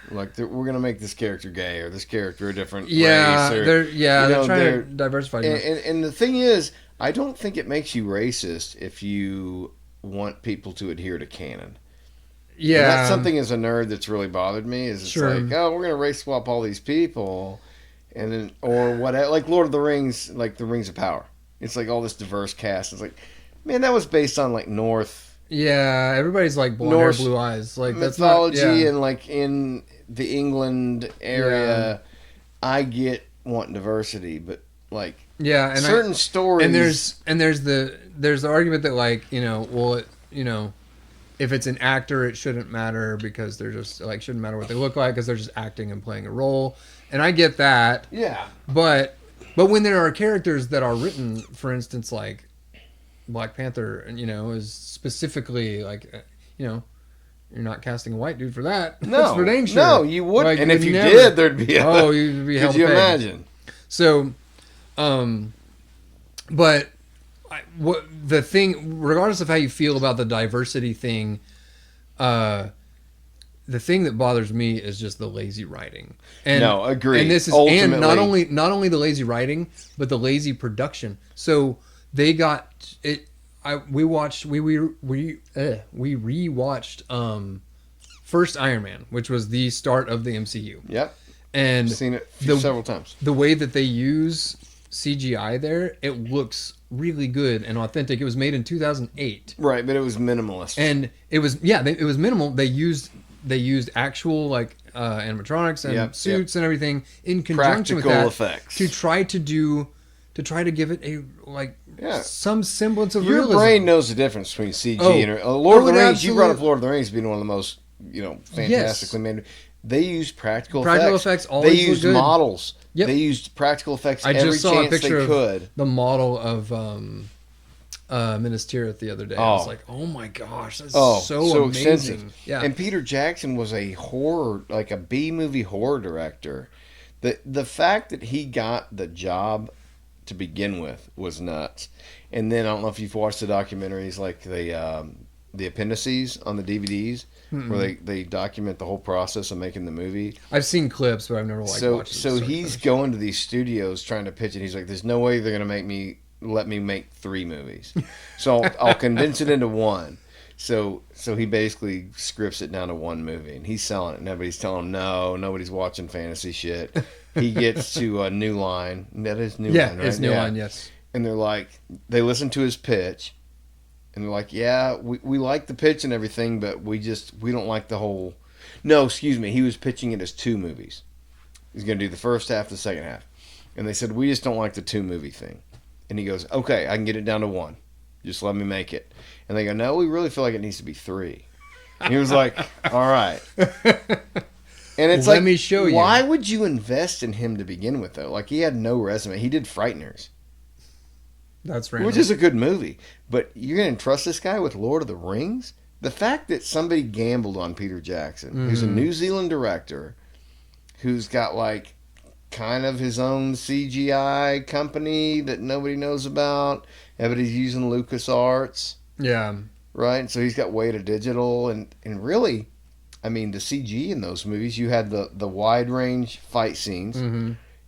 Speaker 3: Like we're gonna make this character gay or this character a different race. Or,
Speaker 5: they're trying to diversify.
Speaker 3: And the thing is, I don't think it makes you racist if you want people to adhere to canon. And that's something as a nerd that's really bothered me. Is it's like, oh, we're gonna race swap all these people, and then or whatever. Like Lord of the Rings, like the Rings of Power. It's like all this diverse cast. It's like, man, that was based on like North.
Speaker 5: Yeah, everybody's like blonde hair, blue eyes. Like
Speaker 3: mythology
Speaker 5: that's not,
Speaker 3: and like in the England area, I get wanting diversity, but like
Speaker 5: and
Speaker 3: certain stories.
Speaker 5: And there's the argument that like if it's an actor, it shouldn't matter because they're just like shouldn't matter what they look like because they're just acting and playing a role. And I get that.
Speaker 3: Yeah.
Speaker 5: But when there are characters that are written, for instance, like Black Panther, is specifically like, you're not casting a white dude for that.
Speaker 3: No,
Speaker 5: that's for dang sure.
Speaker 3: No, you wouldn't.
Speaker 5: Like,
Speaker 3: and if you did, there'd be
Speaker 5: you'd be held
Speaker 3: could you
Speaker 5: to pay.
Speaker 3: imagine?
Speaker 5: So, but what the thing, regardless of how you feel about the diversity thing, the thing that bothers me is just the lazy writing. And,
Speaker 3: no, agree.
Speaker 5: And this is
Speaker 3: ultimately,
Speaker 5: and not only the lazy writing, but the lazy production. So they got it. We rewatched first Iron Man, which was the start of the MCU.
Speaker 3: Yep.
Speaker 5: And
Speaker 3: I've seen it several times.
Speaker 5: The way that they use CGI there, it looks really good and authentic. It was made in 2008.
Speaker 3: Right, but it was minimalist.
Speaker 5: And it was it was minimal. They used actual like animatronics and suits and everything in conjunction with that
Speaker 3: effects
Speaker 5: to try to give it a some semblance of
Speaker 3: your
Speaker 5: realism.
Speaker 3: brain knows the difference between CG and Lord of the Rings. You brought up Lord of the Rings being one of the most fantastically made. They used practical effects.
Speaker 5: Always
Speaker 3: they used
Speaker 5: look good.
Speaker 3: models.
Speaker 5: Yep.
Speaker 3: They used practical effects.
Speaker 5: I just saw a picture
Speaker 3: of
Speaker 5: the model of Minas Tirith the other day. I was like, oh my gosh, that's so amazing.
Speaker 3: Extensive.
Speaker 5: Yeah.
Speaker 3: And Peter Jackson was a horror, like a B-movie horror director. The fact that he got the job to begin with was nuts. And then I don't know if you've watched the documentaries, like the appendices on the DVDs, where they document the whole process of making the movie.
Speaker 5: I've seen clips, but I've never watched it.
Speaker 3: So he's going to these studios trying to pitch it. He's like, "There's no way they're gonna let me make 3 movies, so I'll condense it into one." So he basically scripts it down to 1 movie, and he's selling it. And everybody's telling him, "No, nobody's watching fantasy shit." He gets to a New Line. That is New Line, right?
Speaker 5: It's New Line, yes.
Speaker 3: And they're like, they listen to his pitch, and they're like, "Yeah, we like the pitch and everything, but we don't like the whole." No, excuse me. He was pitching it as 2 movies. He's going to do the first half, the second half, and they said, "We just don't like the 2-movie thing." And he goes, "Okay, I can get it down to 1. Just let me make it." And they go, "No, we really feel like it needs to be 3." And he was like, "All right." And it's
Speaker 5: let me show you.
Speaker 3: Why would you invest in him to begin with, though? Like, he had no resume. He did Frighteners.
Speaker 5: That's random.
Speaker 3: Which is a good movie. But you're going to trust this guy with Lord of the Rings? The fact that somebody gambled on Peter Jackson, who's a New Zealand director, who's got, like, kind of his own CGI company that nobody knows about. Everybody's using LucasArts.
Speaker 5: Yeah.
Speaker 3: Right? And so he's got Weta Digital. And really, I mean, the CG in those movies, you had the wide range fight scenes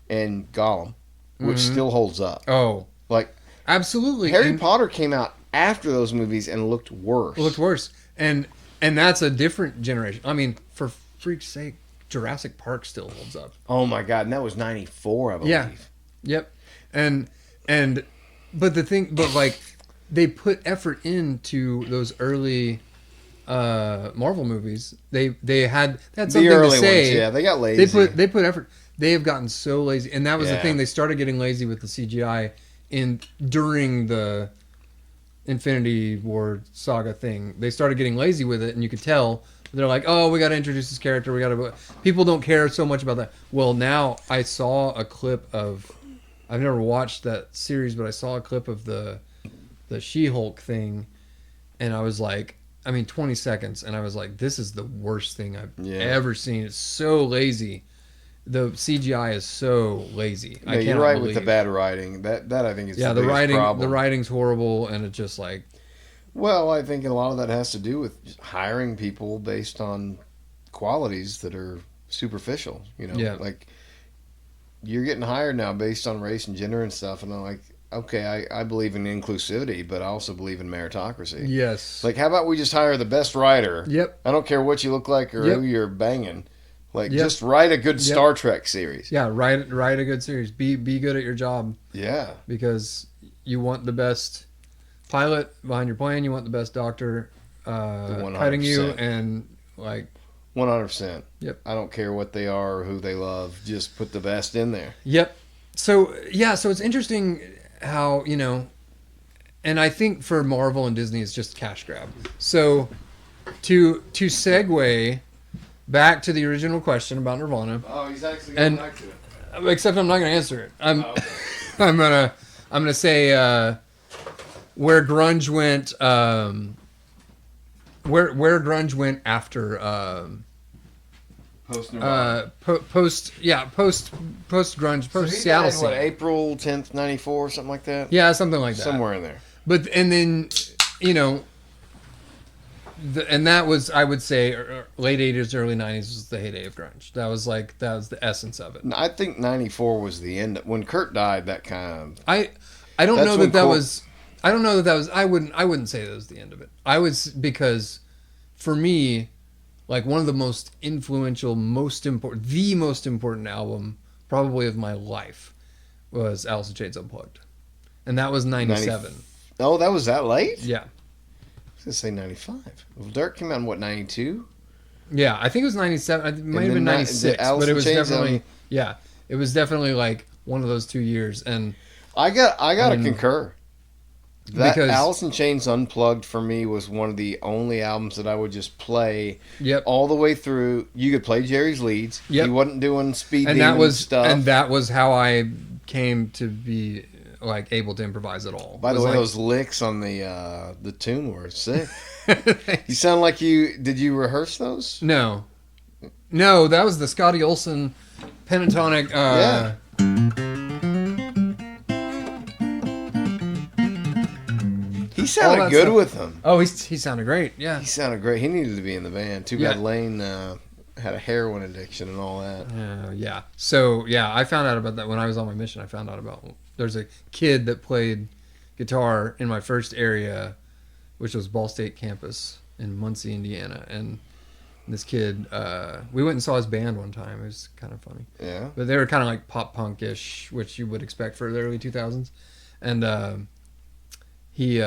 Speaker 3: and Gollum, which still holds up.
Speaker 5: Oh.
Speaker 3: Like,
Speaker 5: absolutely.
Speaker 3: Harry Potter came out after those movies and looked worse.
Speaker 5: And that's a different generation. I mean, for freak's sake, Jurassic Park still holds up.
Speaker 3: Oh my God, and that was 94, I believe.
Speaker 5: Yeah. Yep. But like they put effort into those early Marvel movies. They had something
Speaker 3: the early
Speaker 5: to say.
Speaker 3: Ones, yeah, they got lazy.
Speaker 5: They put effort. They have gotten so lazy, and that was the thing. They started getting lazy with the CGI during the Infinity War saga thing. They started getting lazy with it, and you could tell. They're like, "Oh, we got to introduce this character. People don't care so much about that." Well, now I saw a clip of. I've never watched that series, but I saw a clip of the the She-Hulk thing, and I was like, 20 seconds, and I was like, this is the worst thing I've ever seen. It's so lazy. The CGI is so lazy.
Speaker 3: No, you're right with the bad writing. That I think is the biggest problem.
Speaker 5: The writing's horrible, and it's just like.
Speaker 3: Well, I think a lot of that has to do with just hiring people based on qualities that are superficial. Like you're getting hired now based on race and gender and stuff, and I'm like, okay, I believe in inclusivity, but I also believe in meritocracy.
Speaker 5: Yes.
Speaker 3: Like, how about we just hire the best writer?
Speaker 5: Yep.
Speaker 3: I don't care what you look like or who you're banging. Like, just write a good Star Trek series.
Speaker 5: Yeah, write a good series. Be good at your job.
Speaker 3: Yeah.
Speaker 5: Because you want the best pilot behind your plane. You want the best doctor cutting you, and like
Speaker 3: 100%.
Speaker 5: Yep.
Speaker 3: I don't care what they are or who they love. Just put the best in there.
Speaker 5: Yep. So it's interesting how and I think for Marvel and Disney it's just cash grab. So to segue back to the original question about Nirvana.
Speaker 3: Oh, he's actually going back to it.
Speaker 5: Except I'm not going to answer it. I'm gonna say where grunge went. Where grunge went after
Speaker 3: post Nirvana.
Speaker 5: Post grunge, post Seattle scene.
Speaker 3: What, April 10th, 94, something like that?
Speaker 5: Yeah, something like that.
Speaker 3: Somewhere in there.
Speaker 5: But and then and that was, I would say, late 80s, early 90s was the heyday of grunge. That was the essence of it.
Speaker 3: I think 94 was the end. When Kurt died, that kind of...
Speaker 5: I don't know that was... I don't know that was... I wouldn't say that was the end of it. Because for me, like, one of the most influential, the most important album probably of my life was Alice in Chains Unplugged. And that was 97.
Speaker 3: Oh, that was that late?
Speaker 5: Yeah.
Speaker 3: I was going to say 95. Well, Dirt came out in, what, 92?
Speaker 5: Yeah, I think it was 97. It might have been 96. But it was definitely... Yeah, it was definitely, like, one of those 2 years. And
Speaker 3: I gotta concur.
Speaker 5: Because
Speaker 3: Alice in Chains Unplugged for me was one of the only albums that I would just play all the way through. You could play Jerry's leads. Yep. He wasn't doing speed demon stuff.
Speaker 5: And that was how I came to be like able to improvise at all.
Speaker 3: By the way, those licks on the tune were sick. You sound like did you rehearse those?
Speaker 5: No, that was the Scotty Olsen pentatonic.
Speaker 3: Yeah. He sounded good with them.
Speaker 5: Oh, he sounded great. Yeah,
Speaker 3: he sounded great. He needed to be in the band. Too bad Lane had a heroin addiction and all that.
Speaker 5: Yeah. So I found out about that when I was on my mission. I found out about there's a kid that played guitar in my first area, which was Ball State campus in Muncie, Indiana, and this kid, we went and saw his band one time. It was kind of funny.
Speaker 3: Yeah.
Speaker 5: But they were kind of like pop punk-ish, which you would expect for the early 2000s, and he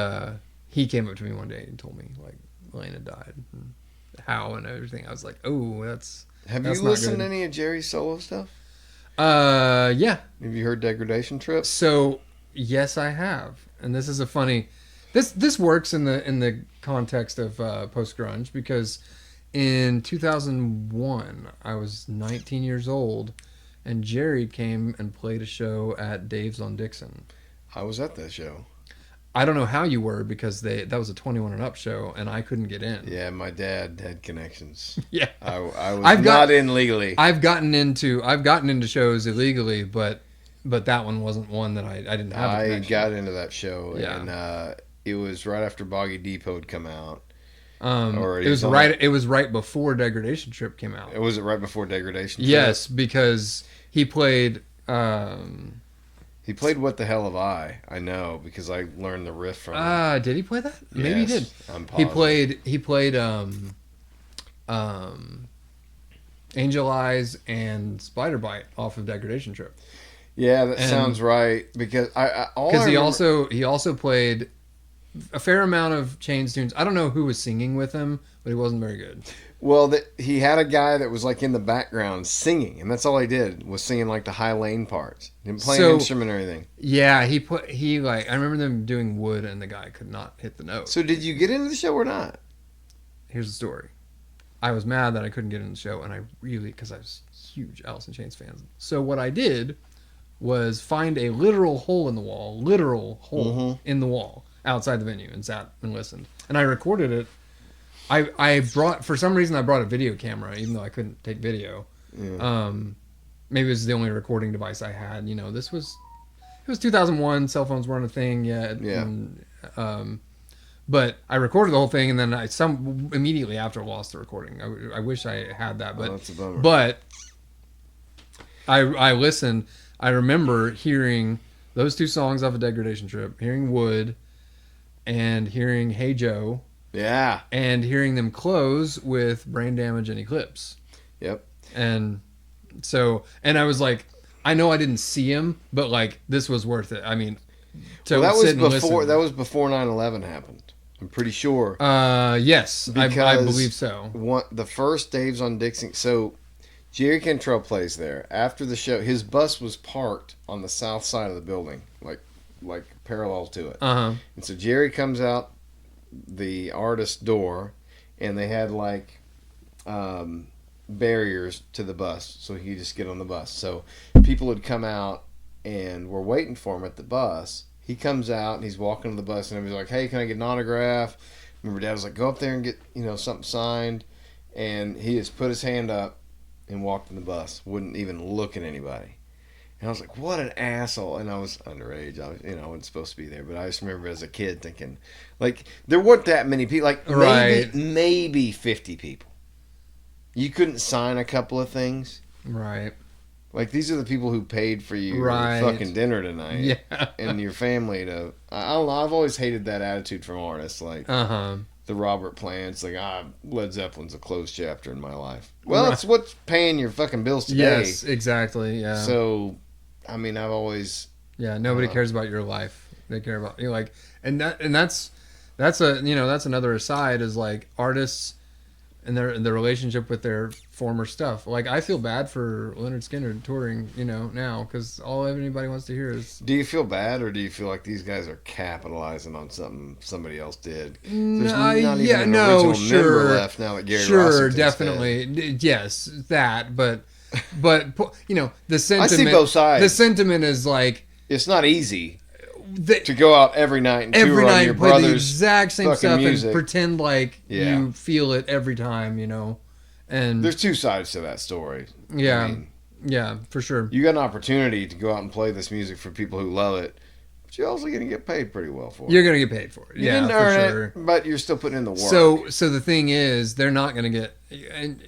Speaker 5: came up to me one day and told me like Lane had died and how and everything. I was like, oh, that's.
Speaker 3: Have you listened to any of Jerry's solo stuff?
Speaker 5: Yeah.
Speaker 3: Have you heard Degradation Trip?
Speaker 5: So yes, I have, and this is a funny. This works in the context of post grunge because in 2001 I was 19 years old, and Jerry came and played a show at Dave's on Dixon.
Speaker 3: I was at that show.
Speaker 5: I don't know how you were because that was a 21 and up show and I couldn't get in.
Speaker 3: Yeah, my dad had connections.
Speaker 5: Yeah,
Speaker 3: I was not in legally.
Speaker 5: I've gotten into shows illegally, but that one wasn't one that I didn't have.
Speaker 3: I got into that show, and it was right after Boggy Depot had come out. It
Speaker 5: was right before Degradation Trip came out.
Speaker 3: Was it right before Degradation Trip?
Speaker 5: Yes, because he played.
Speaker 3: He played What the Hell Have I know because I learned the riff from him.
Speaker 5: Did he play that? Maybe he did.
Speaker 3: I'm positive.
Speaker 5: He played Angel Eyes and Spider Bite off of Degradation Trip.
Speaker 3: Yeah, that sounds right because
Speaker 5: he also played a fair amount of Chains tunes. I don't know who was singing with him, but he wasn't very good.
Speaker 3: Well, he had a guy that was like in the background singing, and that's all he did was singing like the high lane parts. He didn't play an instrument or anything.
Speaker 5: Yeah, I remember them doing Wood, and the guy could not hit the note.
Speaker 3: So did you get into the show or not?
Speaker 5: Here's the story. I was mad that I couldn't get in the show, and because I was huge Alice in Chains fan. So what I did was find a literal hole in the wall, in the wall, outside the venue and sat and listened. And I recorded it. I brought, for some reason, I brought a video camera, even though I couldn't take video.
Speaker 3: Yeah.
Speaker 5: Maybe it was the only recording device I had. You know, it was 2001. Cell phones weren't a thing yet.
Speaker 3: Yeah.
Speaker 5: And, but I recorded the whole thing, and then immediately after lost the recording. I wish I had that, but
Speaker 3: that's a bummer.
Speaker 5: but I listened. I remember hearing those two songs off of Degradation Trip, hearing Wood, and hearing Hey Joe,
Speaker 3: Yeah.
Speaker 5: and hearing them close with Brain Damage and Eclipse.
Speaker 3: Yep.
Speaker 5: And so, and I was like, I know I didn't see him, but like this was worth it. I mean, to
Speaker 3: Well,
Speaker 5: sit and listen.
Speaker 3: that was before 9/11 happened. I'm pretty sure.
Speaker 5: Yes, I
Speaker 3: Because
Speaker 5: believe so.
Speaker 3: The first Dave's on Dixie. So Jerry Cantrell plays there. After the show, his bus was parked on the south side of the building, like parallel to it.
Speaker 5: Uh-huh.
Speaker 3: And so Jerry comes out the artist's door, and they had like barriers to the bus, so he could just get on the bus. So people would come out and were waiting for him at the bus. He comes out and he's walking to the bus, and everybody's like, "Hey, can I get an autograph?" Remember, Dad was like, "Go up there and get something signed," and he just put his hand up and walked in the bus, wouldn't even look at anybody. And I was like, "What an asshole!" And I was underage. I wasn't supposed to be there, but I just remember as a kid thinking, like, there weren't that many people. Like, maybe 50 people. You couldn't sign a couple of things.
Speaker 5: Right.
Speaker 3: Like, these are the people who paid for your fucking dinner tonight.
Speaker 5: Yeah.
Speaker 3: And your family to... I don't know. I've always hated that attitude from artists. Like, the Robert Plant's like, Led Zeppelin's a closed chapter in my life. Well, it's what's paying your fucking bills today.
Speaker 5: Yes, exactly. Yeah.
Speaker 3: So, I mean, I've always...
Speaker 5: Yeah, nobody cares about your life. They care about you, like, that's another aside, is like artists and their relationship with their former stuff. Like, I feel bad for Leonard Skinner touring, now, because all anybody wants to hear is...
Speaker 3: Do you feel bad, or do you feel like these guys are capitalizing on something somebody else did? There's
Speaker 5: not
Speaker 3: even an original member left now that Gary Rossington's
Speaker 5: definitely dead. Yes, that, but the sentiment...
Speaker 3: I see both sides.
Speaker 5: The sentiment is like...
Speaker 3: It's not easy to go out every night and tour on your
Speaker 5: play
Speaker 3: brother's
Speaker 5: the exact same stuff
Speaker 3: music.
Speaker 5: And pretend like you feel it every time, And
Speaker 3: there's two sides to that story.
Speaker 5: Yeah,
Speaker 3: I mean,
Speaker 5: yeah, for sure.
Speaker 3: You got an opportunity to go out and play this music for people who love it, but you're also going to get paid pretty well for it.
Speaker 5: You're going to get paid for it.
Speaker 3: You didn't earn it, but you're still putting in the work.
Speaker 5: So the thing is, they're not going to get, and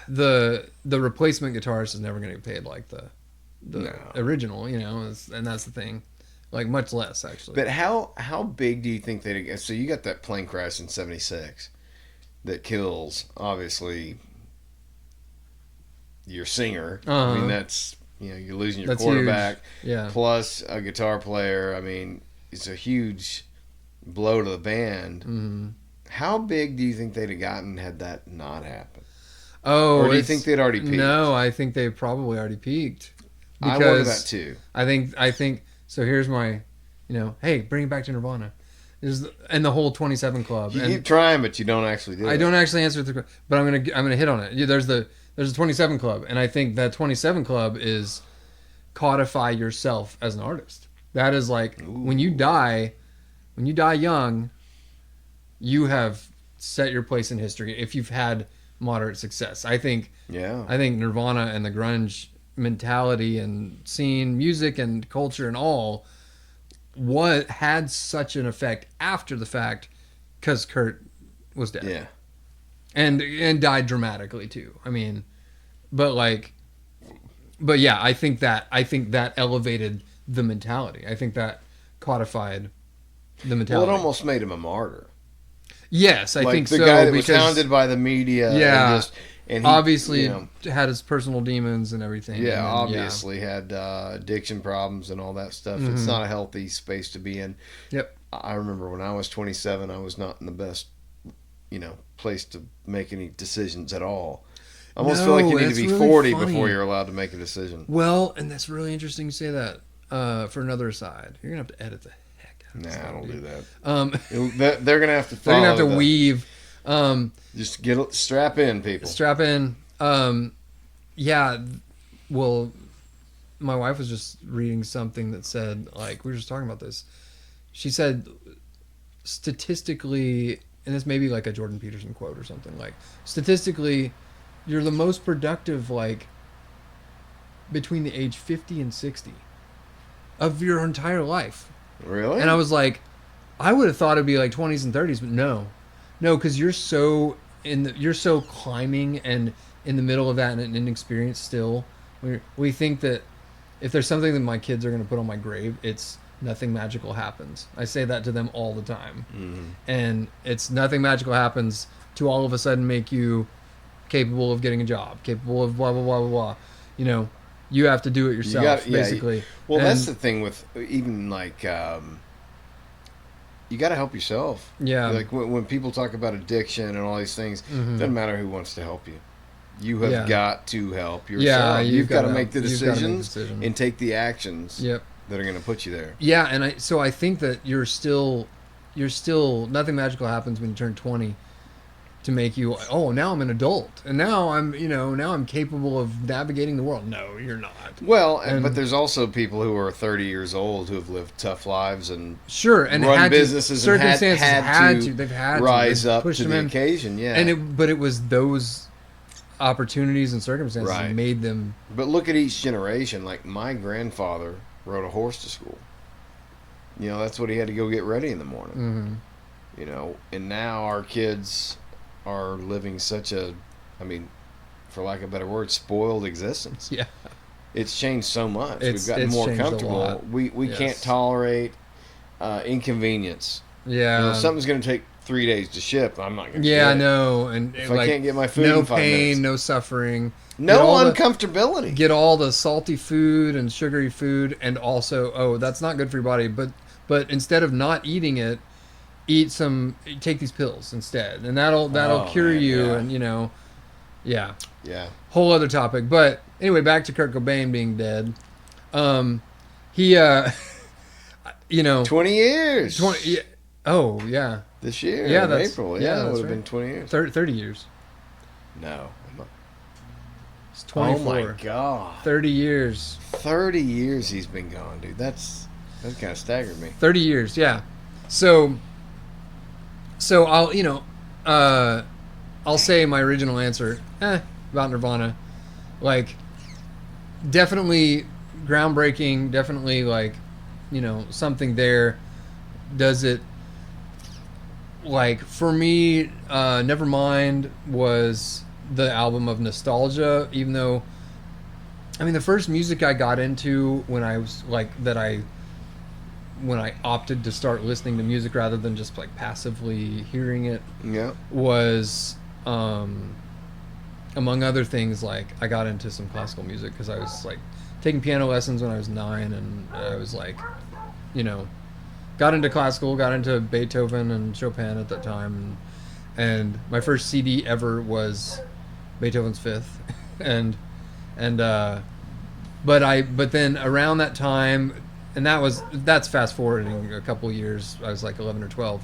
Speaker 5: the replacement guitarist is never going to get paid like the original, and that's the thing, like much less actually.
Speaker 3: But how big do you think they? So you got that plane crash in '76 that kills obviously your singer. I mean, that's you're losing your quarterback, plus a guitar player. I mean, it's a huge blow to the band. Mm-hmm. How big do you think they'd have gotten had that not happened?
Speaker 5: Oh,
Speaker 3: or do you think they'd already peaked?
Speaker 5: No, I think they probably already peaked.
Speaker 3: I wonder that too.
Speaker 5: I think so. Here's my, hey, bring it back to Nirvana, and the whole 27 Club.
Speaker 3: You keep trying, but you don't actually do it.
Speaker 5: I don't actually answer the question, but I'm gonna hit on it. Yeah, there's the 27 Club, and I think that 27 Club is codify yourself as an artist. That is like when you die young, you have set your place in history if you've had moderate success. I think Nirvana and the grunge mentality and scene, music and culture and all, what had such an effect after the fact, because Kurt was dead.
Speaker 3: Yeah,
Speaker 5: and died dramatically too. I mean, but yeah, I think that elevated the mentality. I think that codified the mentality.
Speaker 3: Well, it almost made him a martyr.
Speaker 5: Yes, I think so.
Speaker 3: The guy that was hounded by the media.
Speaker 5: Yeah.
Speaker 3: And he
Speaker 5: obviously had his personal demons and everything.
Speaker 3: Yeah, obviously had addiction problems and all that stuff. Mm-hmm. It's not a healthy space to be in.
Speaker 5: Yep.
Speaker 3: I remember when I was 27, I was not in the best, place to make any decisions at all. I almost feel like you need to be really 40 before you're allowed to make a decision.
Speaker 5: Well, and that's really interesting you say that. For another side, you're gonna have to edit the heck out of this.
Speaker 3: Nah, I don't do
Speaker 5: that.
Speaker 3: They're gonna have to.
Speaker 5: They're gonna have to weave.
Speaker 3: Just strap in, people.
Speaker 5: Strap in. Yeah. Well, my wife was just reading something that said, like, we were just talking about this. She said, statistically, and this may be like a Jordan Peterson quote or something, like, statistically, you're the most productive, like, between the age 50 and 60 of your entire life.
Speaker 3: Really?
Speaker 5: And I was like, I would have thought it'd be like 20s and 30s, but no, because you're so you're so climbing and in the middle of that and inexperienced still. We think that if there's something that my kids are going to put on my grave, it's nothing magical happens. I say that to them all the time, and it's nothing magical happens to all of a sudden make you capable of getting a job, capable of blah blah blah blah blah. You know, you have to do it yourself, basically.
Speaker 3: Well,
Speaker 5: And
Speaker 3: that's the thing with even like you got to help yourself.
Speaker 5: Yeah.
Speaker 3: Like when people talk about addiction and all these things, doesn't matter who wants to help you. You have got to help yourself.
Speaker 5: Yeah,
Speaker 3: you've got to
Speaker 5: gotta-
Speaker 3: make the
Speaker 5: you've gotta make the
Speaker 3: decisions
Speaker 5: decision.
Speaker 3: and take the actions
Speaker 5: Yep.
Speaker 3: that are going to put you there.
Speaker 5: Yeah, and I think that you're still nothing magical happens when you turn 20 to make you, oh, now I'm an adult and now I'm capable of navigating the world. No, you're not.
Speaker 3: Well,
Speaker 5: And-
Speaker 3: but there's also people who are 30 years old who have lived tough lives and
Speaker 5: Sure, and
Speaker 3: run
Speaker 5: had
Speaker 3: businesses
Speaker 5: to,
Speaker 3: and
Speaker 5: circumstances
Speaker 3: had to
Speaker 5: they've had
Speaker 3: rise
Speaker 5: to. They've
Speaker 3: up
Speaker 5: pushed
Speaker 3: to
Speaker 5: them
Speaker 3: the
Speaker 5: in.
Speaker 3: occasion. Yeah,
Speaker 5: And it was those opportunities and circumstances that
Speaker 3: Right.
Speaker 5: made them.
Speaker 3: But look at each generation. Like my grandfather rode a horse to school. You know, that's what he had to go get ready in the morning.
Speaker 5: Mhm.
Speaker 3: You know, and now our kids are living such a, I mean, for lack of a better word, spoiled existence.
Speaker 5: Yeah.
Speaker 3: It's changed so much.
Speaker 5: It's-
Speaker 3: We've gotten
Speaker 5: it's
Speaker 3: more
Speaker 5: changed a
Speaker 3: comfortable.
Speaker 5: lot.
Speaker 3: We
Speaker 5: Yes.
Speaker 3: can't tolerate inconvenience.
Speaker 5: Yeah.
Speaker 3: You know, if something's going to take 3 days to ship, I'm not going to.
Speaker 5: Yeah, I know. And
Speaker 3: If
Speaker 5: like,
Speaker 3: I can't get my food
Speaker 5: no
Speaker 3: in 5
Speaker 5: pain,
Speaker 3: minutes.
Speaker 5: no suffering.
Speaker 3: No
Speaker 5: Get all the-
Speaker 3: uncomfortability.
Speaker 5: Get all the salty food and sugary food, and also, that's not good for your body. But instead of not eating it, take these pills instead, and that'll
Speaker 3: Oh,
Speaker 5: cure
Speaker 3: man,
Speaker 5: you.
Speaker 3: yeah.
Speaker 5: And yeah,
Speaker 3: Yeah.
Speaker 5: whole other topic. But anyway, back to Kurt Cobain being dead. He
Speaker 3: 20 years.
Speaker 5: 20. Yeah, oh yeah,
Speaker 3: This year.
Speaker 5: Yeah,
Speaker 3: in
Speaker 5: that's-
Speaker 3: April.
Speaker 5: yeah,
Speaker 3: Yeah, it
Speaker 5: that's
Speaker 3: would have
Speaker 5: right.
Speaker 3: been 20 years.
Speaker 5: 30 years.
Speaker 3: No. I'm not-
Speaker 5: It's
Speaker 3: Oh
Speaker 5: 24.
Speaker 3: my God.
Speaker 5: 30 years.
Speaker 3: 30 years he's been gone, dude. That kind of staggered me.
Speaker 5: 30 years, yeah. So I'll say my original answer, about Nirvana. Like, definitely groundbreaking, definitely like, something there. Does it, like, for me, Nevermind was the album of nostalgia, even though, I mean, the first music I got into when I was like, when I opted to start listening to music rather than just like passively hearing it,
Speaker 3: Yeah.
Speaker 5: was among other things, like I got into some classical music because I was like taking piano lessons when I was 9, and I was like, got into classical, got into Beethoven and Chopin at that time, and my first CD ever was Beethoven's Fifth, but then around that time, and that's fast forwarding a couple years. I was like 11 or 12,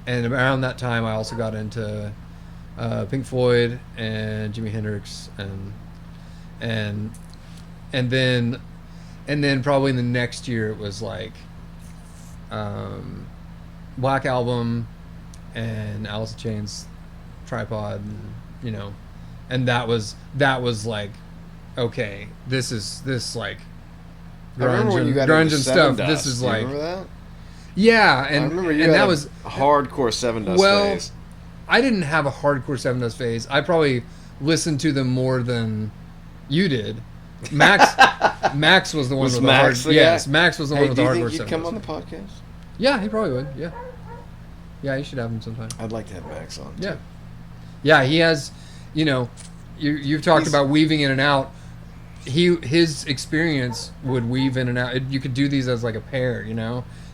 Speaker 5: and around that time I also got into Pink Floyd and Jimi Hendrix, and then probably in the next year it was like Black Album and Alice in Chains, Tripod, and that was like, okay, this like
Speaker 3: I remember when you got
Speaker 5: grunge
Speaker 3: into
Speaker 5: and
Speaker 3: Seven
Speaker 5: stuff.
Speaker 3: Dust.
Speaker 5: This is
Speaker 3: Do you
Speaker 5: like,
Speaker 3: remember that?
Speaker 5: yeah,
Speaker 3: I
Speaker 5: and
Speaker 3: remember you
Speaker 5: and
Speaker 3: had
Speaker 5: that
Speaker 3: a
Speaker 5: was
Speaker 3: hardcore Seven Dust phase.
Speaker 5: I didn't have a hardcore Seven Dust phase. I probably listened to them more than you did. Max was the one
Speaker 3: Was
Speaker 5: with
Speaker 3: Max
Speaker 5: the
Speaker 3: the
Speaker 5: hard. Yes,
Speaker 3: guy?
Speaker 5: Max was the
Speaker 3: Hey,
Speaker 5: one with
Speaker 3: do
Speaker 5: the
Speaker 3: you
Speaker 5: hardcore
Speaker 3: think you'd
Speaker 5: Seven
Speaker 3: come
Speaker 5: Dust.
Speaker 3: on the podcast?
Speaker 5: Yeah, he probably would. Yeah, you should have him sometime.
Speaker 3: I'd like to have Max on.
Speaker 5: Yeah, yeah, he has. You've talked about weaving in and out. His experience would weave in and out. You could do these as like a pair.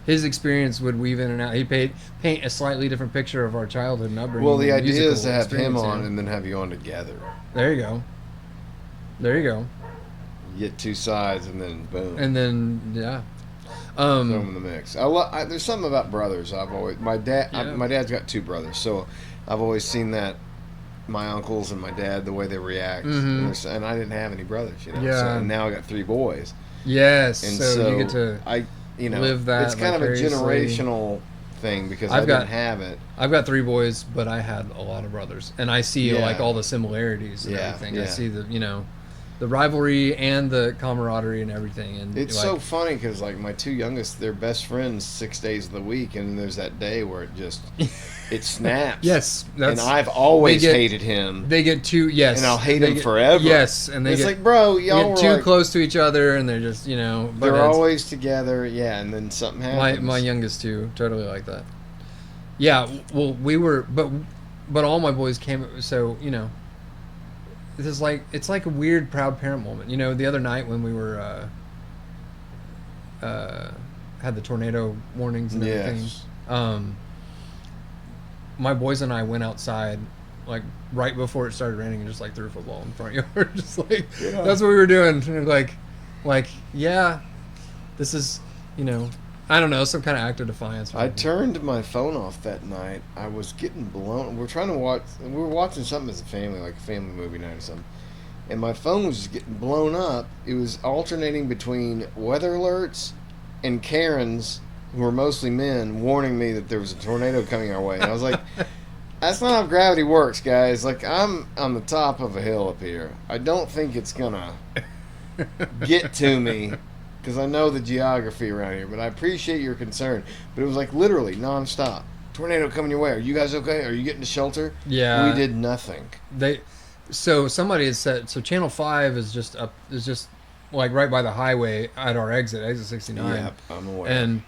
Speaker 5: His experience would weave in and out. He'd paint a slightly different picture of our childhood and upbringing.
Speaker 3: Well, the
Speaker 5: and
Speaker 3: idea is to
Speaker 5: musical
Speaker 3: have him
Speaker 5: experience,
Speaker 3: on and then have you on together.
Speaker 5: There you go.
Speaker 3: You get two sides and then boom.
Speaker 5: And then yeah.
Speaker 3: Throw them in the mix. There's something about brothers. My dad's got 2 brothers, so I've always seen that. My uncles and my dad, the way they react,
Speaker 5: Mhm.
Speaker 3: and I didn't have any brothers,
Speaker 5: Yeah.
Speaker 3: So, and now I got 3 boys,
Speaker 5: Yes.
Speaker 3: And
Speaker 5: So you get to
Speaker 3: I,
Speaker 5: live that
Speaker 3: it's kind of a
Speaker 5: vicariously.
Speaker 3: generational thing because
Speaker 5: I've
Speaker 3: I
Speaker 5: got-
Speaker 3: didn't have it.
Speaker 5: I've got 3 boys, but I had a lot of brothers, and I see
Speaker 3: Yeah.
Speaker 5: like all the similarities and
Speaker 3: Yeah,
Speaker 5: everything. I
Speaker 3: yeah.
Speaker 5: see the rivalry and the camaraderie and everything. And
Speaker 3: It's
Speaker 5: like,
Speaker 3: so funny because like my 2 youngest, they're best friends 6 days of the week, and then there's that day where it snaps.
Speaker 5: Yes,
Speaker 3: and I've always
Speaker 5: they get-
Speaker 3: hated him,
Speaker 5: they get too
Speaker 3: and I'll hate him forever.
Speaker 5: Yes, and they
Speaker 3: it's
Speaker 5: get,
Speaker 3: like, bro,
Speaker 5: they
Speaker 3: y'all
Speaker 5: get
Speaker 3: were
Speaker 5: too
Speaker 3: like,
Speaker 5: close to each other, and they're just
Speaker 3: they're
Speaker 5: buttheads.
Speaker 3: always together, yeah, and then something happens.
Speaker 5: My youngest too, totally like that. Yeah, well, we were, but all my boys came. So it's like a weird proud parent moment. The other night when we were had the tornado warnings and everything.
Speaker 3: Yes.
Speaker 5: My boys and I went outside like right before it started raining and just like threw a football in the front yard. Just like that's what we were doing. And like yeah, this is I don't know, some kind of act of defiance.
Speaker 3: I turned my phone off that night. I was getting blown. We were watching something as a family, like a family movie night or something. And my phone was just getting blown up. It was alternating between weather alerts and Karens, who were mostly men, warning me that there was a tornado coming our way. And I was like, that's not how gravity works, guys. Like, I'm on the top of a hill up here. I don't think it's gonna get to me, because I know the geography around here, but I appreciate your concern. But it was like literally nonstop. Tornado coming your way. Are you guys okay? Are you getting to shelter?
Speaker 5: Yeah.
Speaker 3: We did nothing.
Speaker 5: So somebody had said, so Channel 5 is just like right by the highway at our exit 69.
Speaker 3: Yep, I'm aware.
Speaker 5: And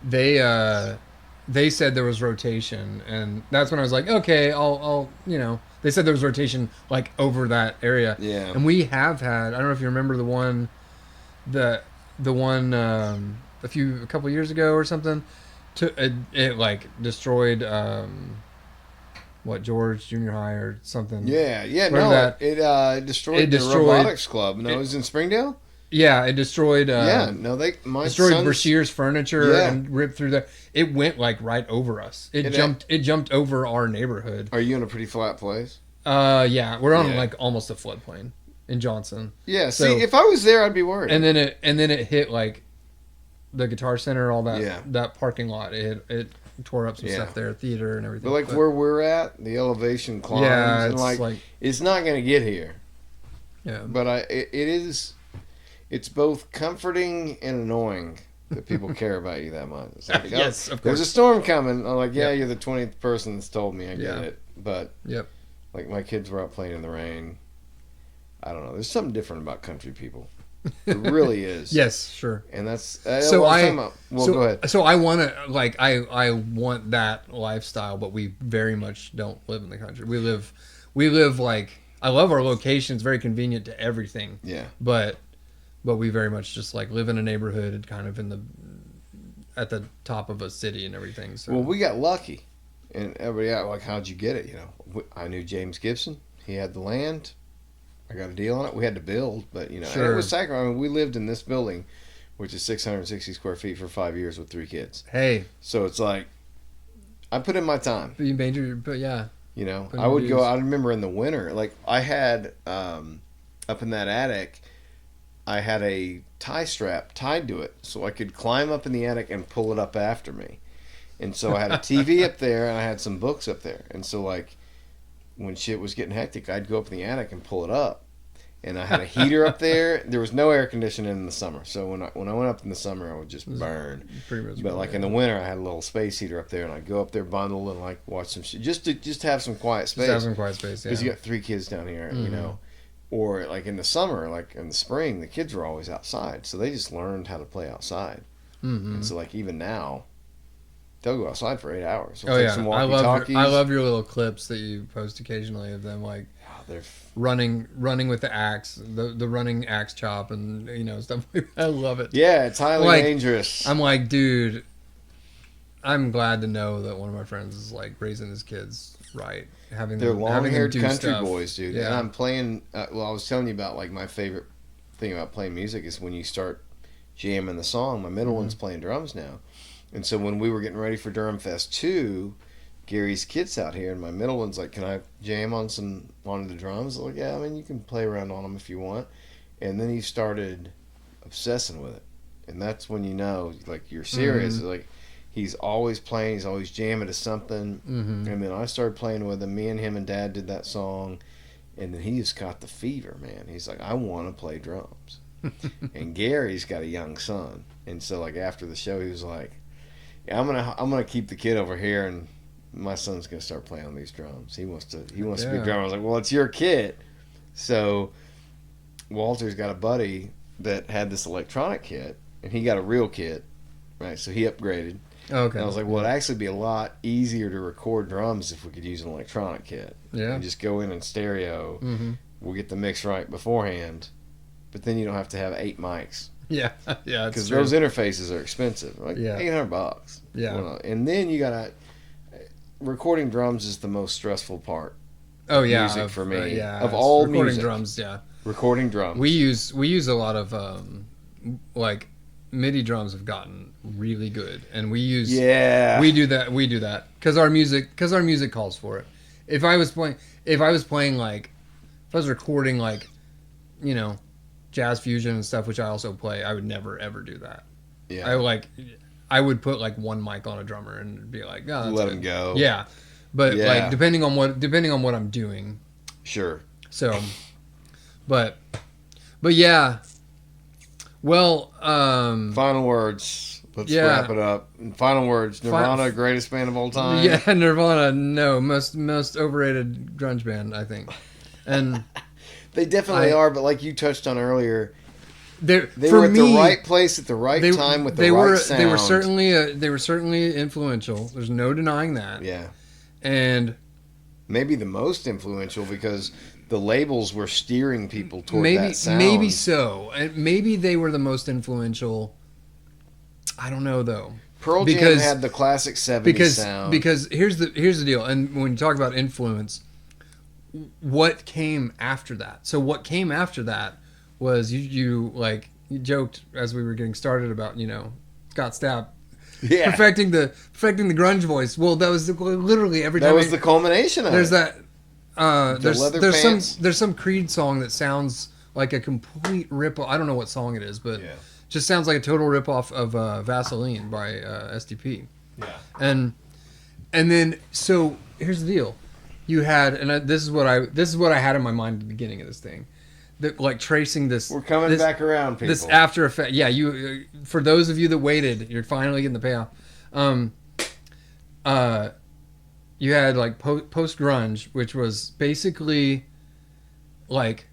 Speaker 5: they said there was rotation, and that's when I was like, okay, I'll they said there was rotation like over that area.
Speaker 3: Yeah.
Speaker 5: And we have had, I don't know if you remember the one a couple years ago or something, it like destroyed George Junior High or something.
Speaker 3: Yeah,
Speaker 5: Remember
Speaker 3: no,
Speaker 5: that?
Speaker 3: it destroyed the robotics club. No, it was in Springdale.
Speaker 5: Yeah, it destroyed.
Speaker 3: My
Speaker 5: destroyed
Speaker 3: son's-
Speaker 5: Brashear's furniture
Speaker 3: Yeah.
Speaker 5: and ripped through there. It went like right over us. It jumped over our neighborhood.
Speaker 3: Are you in a pretty flat place?
Speaker 5: Yeah, we're on
Speaker 3: Yeah.
Speaker 5: like almost a floodplain in Johnson.
Speaker 3: Yeah.
Speaker 5: So-
Speaker 3: See, if I was there, I'd be worried.
Speaker 5: And then it hit like the Guitar Center, all that
Speaker 3: Yeah.
Speaker 5: that parking lot. It tore up some
Speaker 3: Yeah.
Speaker 5: stuff there, theater and everything.
Speaker 3: but like where we're at, the elevation climbs,
Speaker 5: yeah,
Speaker 3: and
Speaker 5: it's like
Speaker 3: it's not going to get here.
Speaker 5: yeah.
Speaker 3: But it is. It's both comforting and annoying that people care about you that much. It's like, oh,
Speaker 5: Yes, of
Speaker 3: there's
Speaker 5: course.
Speaker 3: a storm coming. I'm like, yeah,
Speaker 5: Yep.
Speaker 3: you're the 20th person that's told me. I get
Speaker 5: Yeah.
Speaker 3: it. But
Speaker 5: Yep.
Speaker 3: like my kids were out playing in the rain. I don't know. There's something different about country people. It really is.
Speaker 5: Yes, sure.
Speaker 3: And that's
Speaker 5: So
Speaker 3: what I'm
Speaker 5: I
Speaker 3: talking about. Well, go ahead.
Speaker 5: So I want to like I want that lifestyle, but we very much don't live in the country. We live like, I love our location. It's very convenient to everything.
Speaker 3: Yeah.
Speaker 5: But we very much just like live in a neighborhood and kind of at the top of a city and everything. So
Speaker 3: Well, we got lucky, and everybody out like, how'd you get it? I knew James Gibson. He had the land. I got a deal on it. We had to build, but and
Speaker 5: Sure.
Speaker 3: it was sacrifice. I mean, we lived in this building, which is 660 square feet for 5 years with 3 kids.
Speaker 5: hey,
Speaker 3: So it's like, I put in my time.
Speaker 5: but you made your, but yeah, Put
Speaker 3: I
Speaker 5: in
Speaker 3: would
Speaker 5: dues.
Speaker 3: go. I remember in the winter, like I had up in that attic, I had a tie strap tied to it, so I could climb up in the attic and pull it up after me. And so I had a TV up there, and I had some books up there. And so like, when shit was getting hectic, I'd go up in the attic and pull it up. And I had a heater up there. There was no air conditioning in the summer, so when I went up in the summer, I would just burn.
Speaker 5: pretty much.
Speaker 3: But like in the winter, I had a little space heater up there, and I'd go up there, bundle, and like watch some shit, just to have some quiet space.
Speaker 5: Just have some quiet space. Yeah.
Speaker 3: Because you got 3 kids down here, Or like in the summer, like in the spring, the kids were always outside, so they just learned how to play outside.
Speaker 5: Mm-hmm.
Speaker 3: And so like even now, they'll go outside for 8 hours. They'll
Speaker 5: Oh
Speaker 3: take
Speaker 5: yeah,
Speaker 3: some
Speaker 5: I
Speaker 3: walkie-talkies.
Speaker 5: love your little clips that you post occasionally of them like
Speaker 3: They're
Speaker 5: running with the axe, the running axe chop, and stuff like that. I love it.
Speaker 3: yeah, it's highly
Speaker 5: Like,
Speaker 3: dangerous.
Speaker 5: I'm like, dude, I'm glad to know that one of my friends is like raising his kids right, having
Speaker 3: They're
Speaker 5: them, having them
Speaker 3: long-haired
Speaker 5: do
Speaker 3: country
Speaker 5: stuff.
Speaker 3: boys, dude. And
Speaker 5: Yeah,
Speaker 3: I'm playing. I was telling you about like my favorite thing about playing music is when you start jamming the song. My middle one's playing drums now, and so when we were getting ready for Durham Fest 2, Gary's kids out here, and my middle one's like, "Can I jam on the drums?" I'm like, yeah, I mean, you can play around on them if you want. And then he started obsessing with it, and that's when you know, like, you're serious.
Speaker 5: Mm-hmm.
Speaker 3: Like, he's always playing, he's always jamming to something.
Speaker 5: Mm-hmm.
Speaker 3: And then I started playing with him. Me and him and Dad did that song, and then he just got the fever, man. He's like, I want to play drums. And Gary's got a young son, and so, like, after the show, he was like, yeah, I'm gonna keep the kid over here, and my son's gonna start playing on these drums. He wants to be a drummer. I was like, well, it's your kid. So Walter's got a buddy that had this electronic kit, and he got a real kit, right? So he upgraded.
Speaker 5: Okay.
Speaker 3: And I was like, well, it'd actually be a lot easier to record drums if we could use an electronic kit.
Speaker 5: Yeah.
Speaker 3: And just go in and stereo.
Speaker 5: Mm-hmm.
Speaker 3: We'll get the mix right beforehand, but then you don't have to have 8 mics.
Speaker 5: Yeah. Yeah.
Speaker 3: Because those interfaces are expensive, like
Speaker 5: Yeah.
Speaker 3: $800.
Speaker 5: Yeah.
Speaker 3: Well, and then you gotta recording drums is the most stressful part.
Speaker 5: Oh yeah.
Speaker 3: Music for me. Of
Speaker 5: it's
Speaker 3: all
Speaker 5: recording
Speaker 3: music.
Speaker 5: drums. Yeah.
Speaker 3: Recording drums.
Speaker 5: We use a lot of like MIDI drums have gotten really good, and we use we do that because our music calls for it. If I was playing like if I was recording like, you know, jazz fusion and stuff, which I also play, I would never ever do that.
Speaker 3: Yeah.
Speaker 5: I would put like one mic on a drummer and be like, oh, that's
Speaker 3: let
Speaker 5: good.
Speaker 3: him go.
Speaker 5: Yeah, but
Speaker 3: Yeah.
Speaker 5: like depending on what I'm doing.
Speaker 3: Sure.
Speaker 5: So, but yeah. Well,
Speaker 3: Final words. Let's
Speaker 5: Yeah.
Speaker 3: wrap it up. Final words. Nirvana, greatest band of all time.
Speaker 5: yeah, Nirvana, no, most overrated grunge band, I think. And
Speaker 3: They definitely are, but like you touched on earlier,
Speaker 5: they
Speaker 3: were at the right place at the right time with the right sound.
Speaker 5: They were certainly influential. There's no denying that.
Speaker 3: Yeah.
Speaker 5: And
Speaker 3: Maybe the most influential because the labels were steering people toward that sound.
Speaker 5: maybe so. And maybe they were the most influential. I don't know though.
Speaker 3: Pearl Jam had the classic 70s sound.
Speaker 5: Because here's the deal. And when you talk about influence, what came after that? So what came after that was you joked as we were getting started about, you know, Scott Stapp perfecting the grunge voice. Well, that was literally every time.
Speaker 3: That was the culmination of
Speaker 5: there's
Speaker 3: it.
Speaker 5: That
Speaker 3: leather
Speaker 5: there's
Speaker 3: pants.
Speaker 5: some Creed song that sounds like a complete rip. I don't know what song it is, but just sounds like a total rip off of Vaseline by STP.
Speaker 3: Yeah.
Speaker 5: And then so here's the deal. You had, and this is what I had in my mind at the beginning of this thing, that like tracing this.
Speaker 3: We're coming back around, people.
Speaker 5: This after effect, yeah. You, for those of you that waited, you're finally getting the payoff. You had like post grunge, which was basically like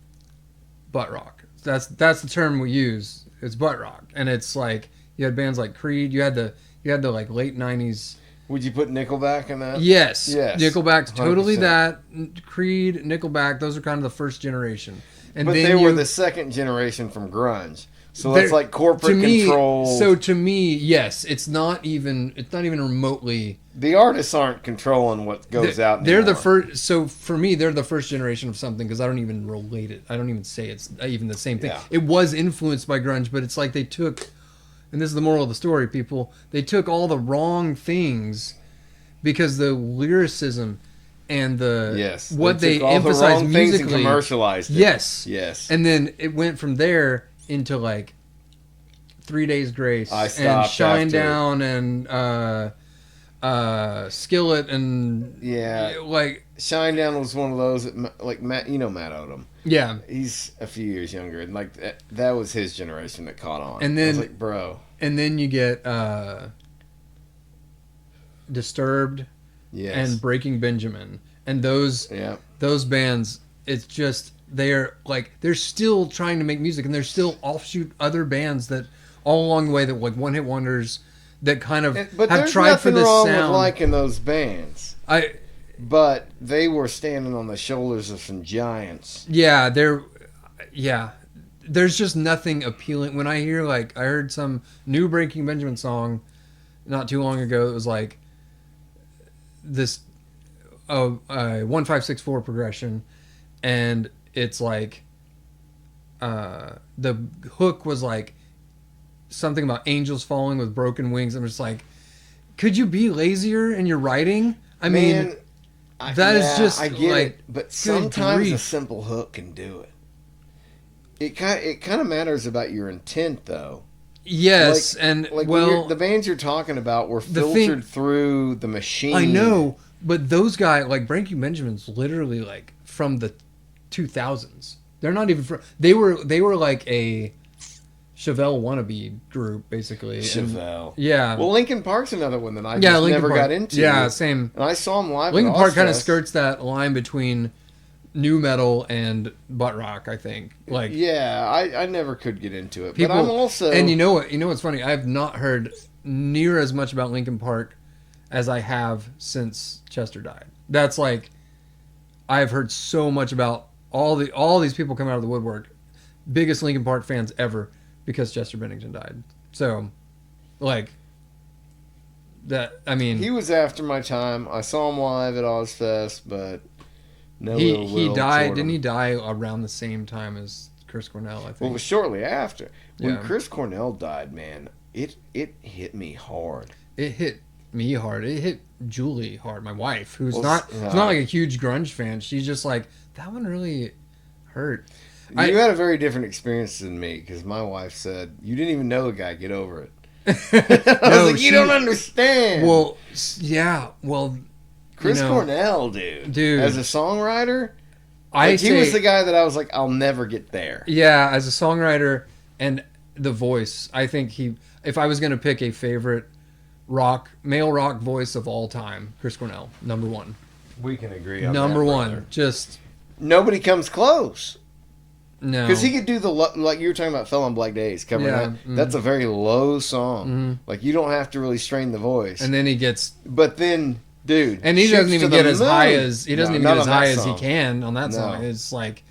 Speaker 5: butt rock. That's the term we use. It's butt rock, and it's like you had bands like Creed. You had the like late '90s.
Speaker 3: Would you put Nickelback in that?
Speaker 5: Yes.
Speaker 3: Yes.
Speaker 5: Nickelback's totally
Speaker 3: 100%.
Speaker 5: that. Creed, Nickelback, those are kind of the first generation. And
Speaker 3: But
Speaker 5: then
Speaker 3: they were the second generation from grunge. So that's like corporate control.
Speaker 5: So to me, yes, it's not even remotely.
Speaker 3: The artists aren't controlling what goes out
Speaker 5: They're the
Speaker 3: anymore.
Speaker 5: first. So for me, they're the first generation of something because I don't even relate it. I don't even say it's even the same thing.
Speaker 3: Yeah.
Speaker 5: It was influenced by grunge, but it's like they took, and this is the moral of the story, people. They took all the wrong things because the lyricism and the what they
Speaker 3: took all
Speaker 5: emphasized
Speaker 3: the wrong things and
Speaker 5: musically
Speaker 3: commercialized it.
Speaker 5: Yes. And then it went from there into like 3 Days Grace and Shine Down and Skillet and like
Speaker 3: Shine Down was one of those that, like Matt, you know Matt Odom.
Speaker 5: Yeah,
Speaker 3: he's a few years younger, and like that was his generation that caught on.
Speaker 5: And then
Speaker 3: I was like, bro.
Speaker 5: And then you get Disturbed, and Breaking Benjamin, and those bands. It's just they're still trying to make music, and they're still offshoot other bands that all along the way that like one hit wonders that kind of have tried for this
Speaker 3: wrong
Speaker 5: sound.
Speaker 3: With liking those bands, but they were standing on the shoulders of some giants.
Speaker 5: Yeah, there's just nothing appealing. When I hear I heard some new Breaking Benjamin song not too long ago. It was like this 1-5-6-4 progression, and it's like the hook was like something about angels falling with broken wings. I'm just like, could you be lazier in your writing? I mean, that is just
Speaker 3: I get
Speaker 5: like,
Speaker 3: it, but sometimes
Speaker 5: grief.
Speaker 3: a simple hook can do it. it kind of matters about your intent, though.
Speaker 5: Yes,
Speaker 3: Like
Speaker 5: well,
Speaker 3: the bands you're talking about were
Speaker 5: the
Speaker 3: filtered through the machine.
Speaker 5: I know, but those guys, like Breaking Benjamin's, literally like from the 2000s. They're not even from. They were like a Chevelle wannabe group, basically.
Speaker 3: Chevelle.
Speaker 5: Yeah.
Speaker 3: Well, Linkin Park's another one that I
Speaker 5: Yeah,
Speaker 3: just
Speaker 5: Linkin
Speaker 3: never
Speaker 5: Park.
Speaker 3: got into.
Speaker 5: Yeah, same.
Speaker 3: And I saw them live.
Speaker 5: Linkin
Speaker 3: at
Speaker 5: Park kind of
Speaker 3: Ozfest.
Speaker 5: skirts that line between new metal and butt rock, I think. Like,
Speaker 3: Yeah, I never could get into it.
Speaker 5: people,
Speaker 3: But I'm also.
Speaker 5: and you know what? You know what's funny? I have not heard near as much about Linkin Park as I have since Chester died. That's like, I've heard so much about all these people coming out of the woodwork, biggest Linkin Park fans ever, because Chester Bennington died. So, like, that, I mean,
Speaker 3: He was after my time. I saw him live at Ozfest, but no ill
Speaker 5: he
Speaker 3: will
Speaker 5: died.
Speaker 3: toward
Speaker 5: Didn't he
Speaker 3: him.
Speaker 5: die around the same time as Chris Cornell? I think.
Speaker 3: Well, it was shortly after. When
Speaker 5: Yeah.
Speaker 3: Chris Cornell died, man, it hit me hard.
Speaker 5: It hit me hard. It hit Julie hard, my wife, who's
Speaker 3: Well,
Speaker 5: not like a huge grunge fan. She's just like, that one really hurt.
Speaker 3: You had a very different experience than me because my wife said, you didn't even know the guy, get over it. I was like, you don't understand.
Speaker 5: Well, yeah. Well,
Speaker 3: Chris
Speaker 5: you know,
Speaker 3: Cornell, dude. As a songwriter, he was the guy that I was like, I'll never get there.
Speaker 5: Yeah, as a songwriter and the voice, I think if I was going to pick a favorite male rock voice of all time, Chris Cornell, number one.
Speaker 3: We can agree on
Speaker 5: Number
Speaker 3: that,
Speaker 5: one.
Speaker 3: brother.
Speaker 5: Just.
Speaker 3: Nobody comes close.
Speaker 5: No.
Speaker 3: Because he could do like you were talking about Fell on Black Days, covering that.
Speaker 5: Mm-hmm.
Speaker 3: That's a very low song. Mm-hmm. Like, you don't have to really strain the voice.
Speaker 5: And then he gets.
Speaker 3: But then, dude.
Speaker 5: And he doesn't even get as high as he doesn't even
Speaker 3: not
Speaker 5: get as
Speaker 3: on
Speaker 5: high
Speaker 3: that
Speaker 5: as he
Speaker 3: song.
Speaker 5: can on that song. It's like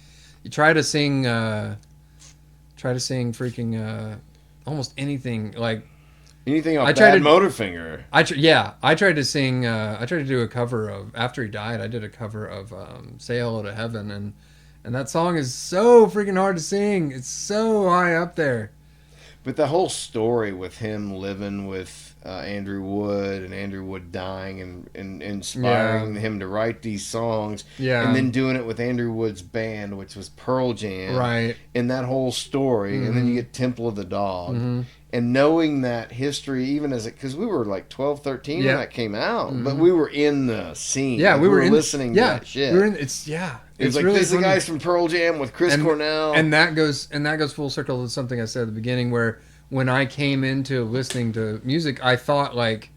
Speaker 5: you try to sing freaking almost anything like
Speaker 3: anything off
Speaker 5: I tried
Speaker 3: Bad
Speaker 5: to-
Speaker 3: Motorfinger.
Speaker 5: I tried to sing I tried to do a cover of after he died. I did a cover of Say Hello to Heaven, and that song is so freaking hard to sing. It's so high up there.
Speaker 3: But the whole story with him living with Andrew Wood and Andrew Wood dying and inspiring him to write these songs.
Speaker 5: Yeah.
Speaker 3: And then doing it with Andrew Wood's band, which was Pearl Jam.
Speaker 5: Right.
Speaker 3: And that whole story.
Speaker 5: Mm-hmm.
Speaker 3: And then you get Temple of the Dog. Mm-hmm. And knowing that history, even as because we were like 12, 13 when that came out. Mm-hmm. But we were in the scene.
Speaker 5: Yeah,
Speaker 3: like,
Speaker 5: we were
Speaker 3: listening to that shit.
Speaker 5: We were in, it's
Speaker 3: like,
Speaker 5: really
Speaker 3: this is the
Speaker 5: funny.
Speaker 3: guys from Pearl Jam with Chris Cornell.
Speaker 5: And that goes full circle to something I said at the beginning, where when I came into listening to music, I thought like,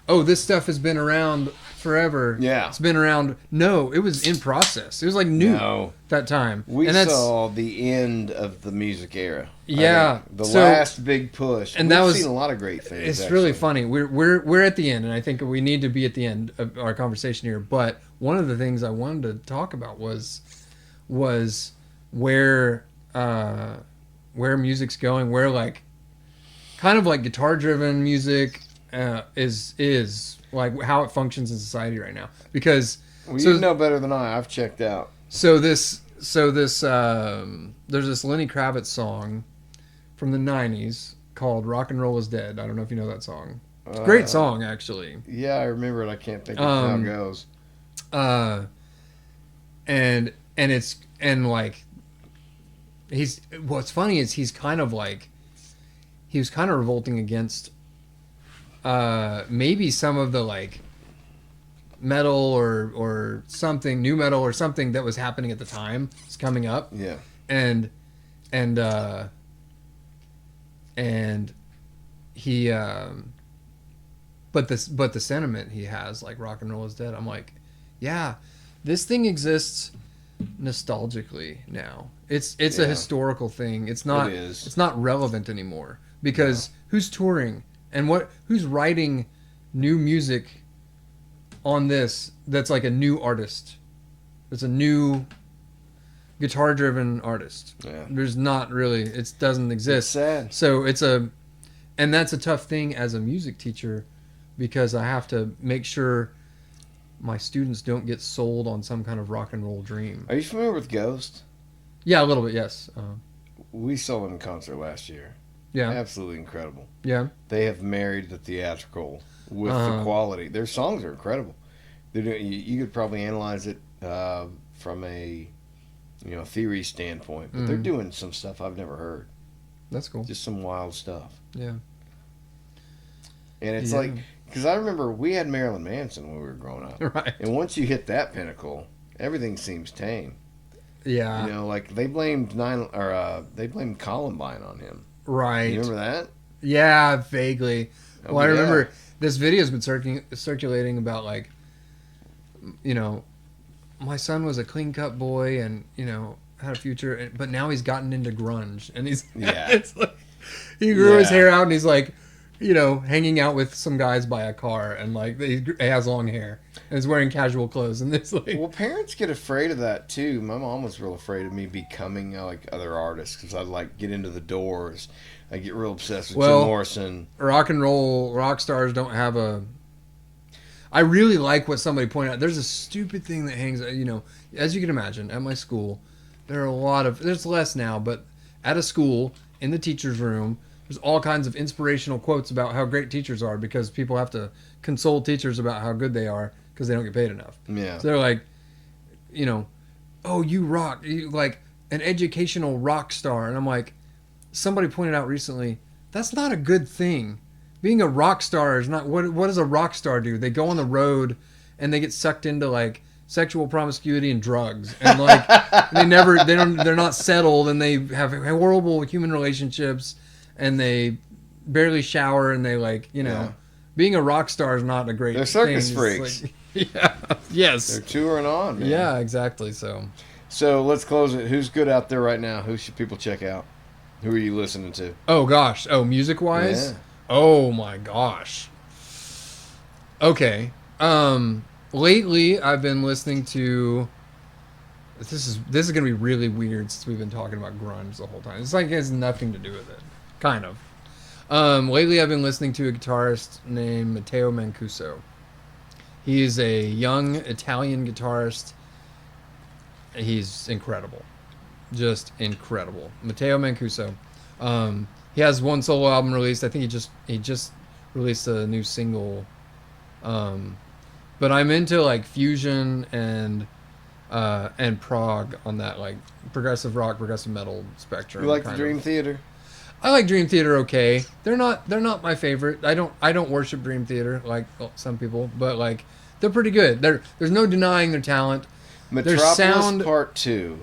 Speaker 5: oh, this stuff has been around forever.
Speaker 3: Yeah.
Speaker 5: It's been around. No, it was in process. It was like new that time.
Speaker 3: We saw the end of the music era.
Speaker 5: Yeah.
Speaker 3: The last big push.
Speaker 5: And
Speaker 3: We've seen a lot of great things.
Speaker 5: It's
Speaker 3: actually.
Speaker 5: really funny. We're at the end, and I think we need to be at the end of our conversation here. But one of the things I wanted to talk about was where music's going, where like kind of like guitar driven music is like how it functions in society right now. Because
Speaker 3: you know better than I. I've checked out.
Speaker 5: So there's this Lenny Kravitz song from the 90s called Rock and Roll is Dead. I don't know if you know that song. It's a great song, actually.
Speaker 3: Yeah, I remember it. I can't think of how it goes.
Speaker 5: And what's funny is he was kind of revolting against maybe some of the like metal or something, new metal or something that was happening at the time. It's coming up.
Speaker 3: Yeah.
Speaker 5: And he but the sentiment he has, like rock and roll is dead, I'm like, yeah, this thing exists nostalgically now. It's a historical thing. It's not relevant anymore because who's touring and who's writing new music on this that's like a new artist. It's a new guitar driven artist.
Speaker 3: Yeah.
Speaker 5: There's not really, it doesn't exist.
Speaker 3: It's sad.
Speaker 5: So and that's a tough thing as a music teacher because I have to make sure my students don't get sold on some kind of rock and roll dream.
Speaker 3: Are you familiar with Ghost?
Speaker 5: Yeah, a little bit, yes.
Speaker 3: We saw them in concert last year.
Speaker 5: Yeah.
Speaker 3: Absolutely incredible.
Speaker 5: Yeah.
Speaker 3: They have married the theatrical with the quality. Their songs are incredible. You could probably analyze it from a theory standpoint, but they're doing some stuff I've never heard.
Speaker 5: That's cool.
Speaker 3: Just some wild stuff.
Speaker 5: Yeah.
Speaker 3: And it's like, because I remember we had Marilyn Manson when we were growing up.
Speaker 5: Right.
Speaker 3: And once you hit that pinnacle, everything seems tame.
Speaker 5: Yeah.
Speaker 3: Like they blamed Columbine on him.
Speaker 5: Right.
Speaker 3: You remember that?
Speaker 5: Yeah, vaguely.
Speaker 3: Oh,
Speaker 5: Well, I
Speaker 3: yeah.
Speaker 5: remember this video's been circulating about, like, my son was a clean-cut boy and, had a future, but now he's gotten into grunge. And he's,
Speaker 3: Yeah.
Speaker 5: it's like, he grew his
Speaker 3: Yeah.
Speaker 5: hair out and he's like, hanging out with some guys by a car and, like, he has long hair and he's wearing casual clothes. And it's like,
Speaker 3: Well, parents get afraid of that too. My mom was real afraid of me becoming like other artists because I'd like get into the Doors. I get real obsessed with Jim Morrison.
Speaker 5: rock and roll rock stars don't have a. I really like what somebody pointed out. There's a stupid thing that hangs, as you can imagine, at my school, there are a lot of, there's less now, but at a school, in the teacher's room, there's all kinds of inspirational quotes about how great teachers are because people have to console teachers about how good they are because they don't get paid enough.
Speaker 3: Yeah.
Speaker 5: So they're like, oh, you rock, you like an educational rock star. And I'm like, somebody pointed out recently, that's not a good thing. Being a rock star is not, what does a rock star do? They go on the road and they get sucked into like sexual promiscuity and drugs. And like, they're not settled and they have horrible human relationships and they barely shower and they like, being a rock star is not a great
Speaker 3: They're circus
Speaker 5: thing.
Speaker 3: freaks.
Speaker 5: Like, yeah. Yes.
Speaker 3: They're touring on, man.
Speaker 5: Yeah, exactly. So
Speaker 3: let's close it. Who's good out there right now? Who should people check out? Who are you listening to?
Speaker 5: Oh gosh. Oh, music wise?
Speaker 3: Yeah.
Speaker 5: Oh my gosh. Okay. Lately I've been listening to this is gonna be really weird since we've been talking about grunge the whole time. It's like it has nothing to do with it. Kind of. Lately I've been listening to a guitarist named Matteo Mancuso. He's a young Italian guitarist. He's incredible. Just incredible. Matteo Mancuso. He has one solo album released. I think he just released a new single. But I'm into like fusion and prog on that like progressive rock, progressive metal spectrum.
Speaker 3: You like the Dream Theater?
Speaker 5: I like Dream Theater. Okay, they're not my favorite. I don't worship Dream Theater like some people, but like they're pretty good. There's no denying their talent.
Speaker 3: Metropolis Part 2,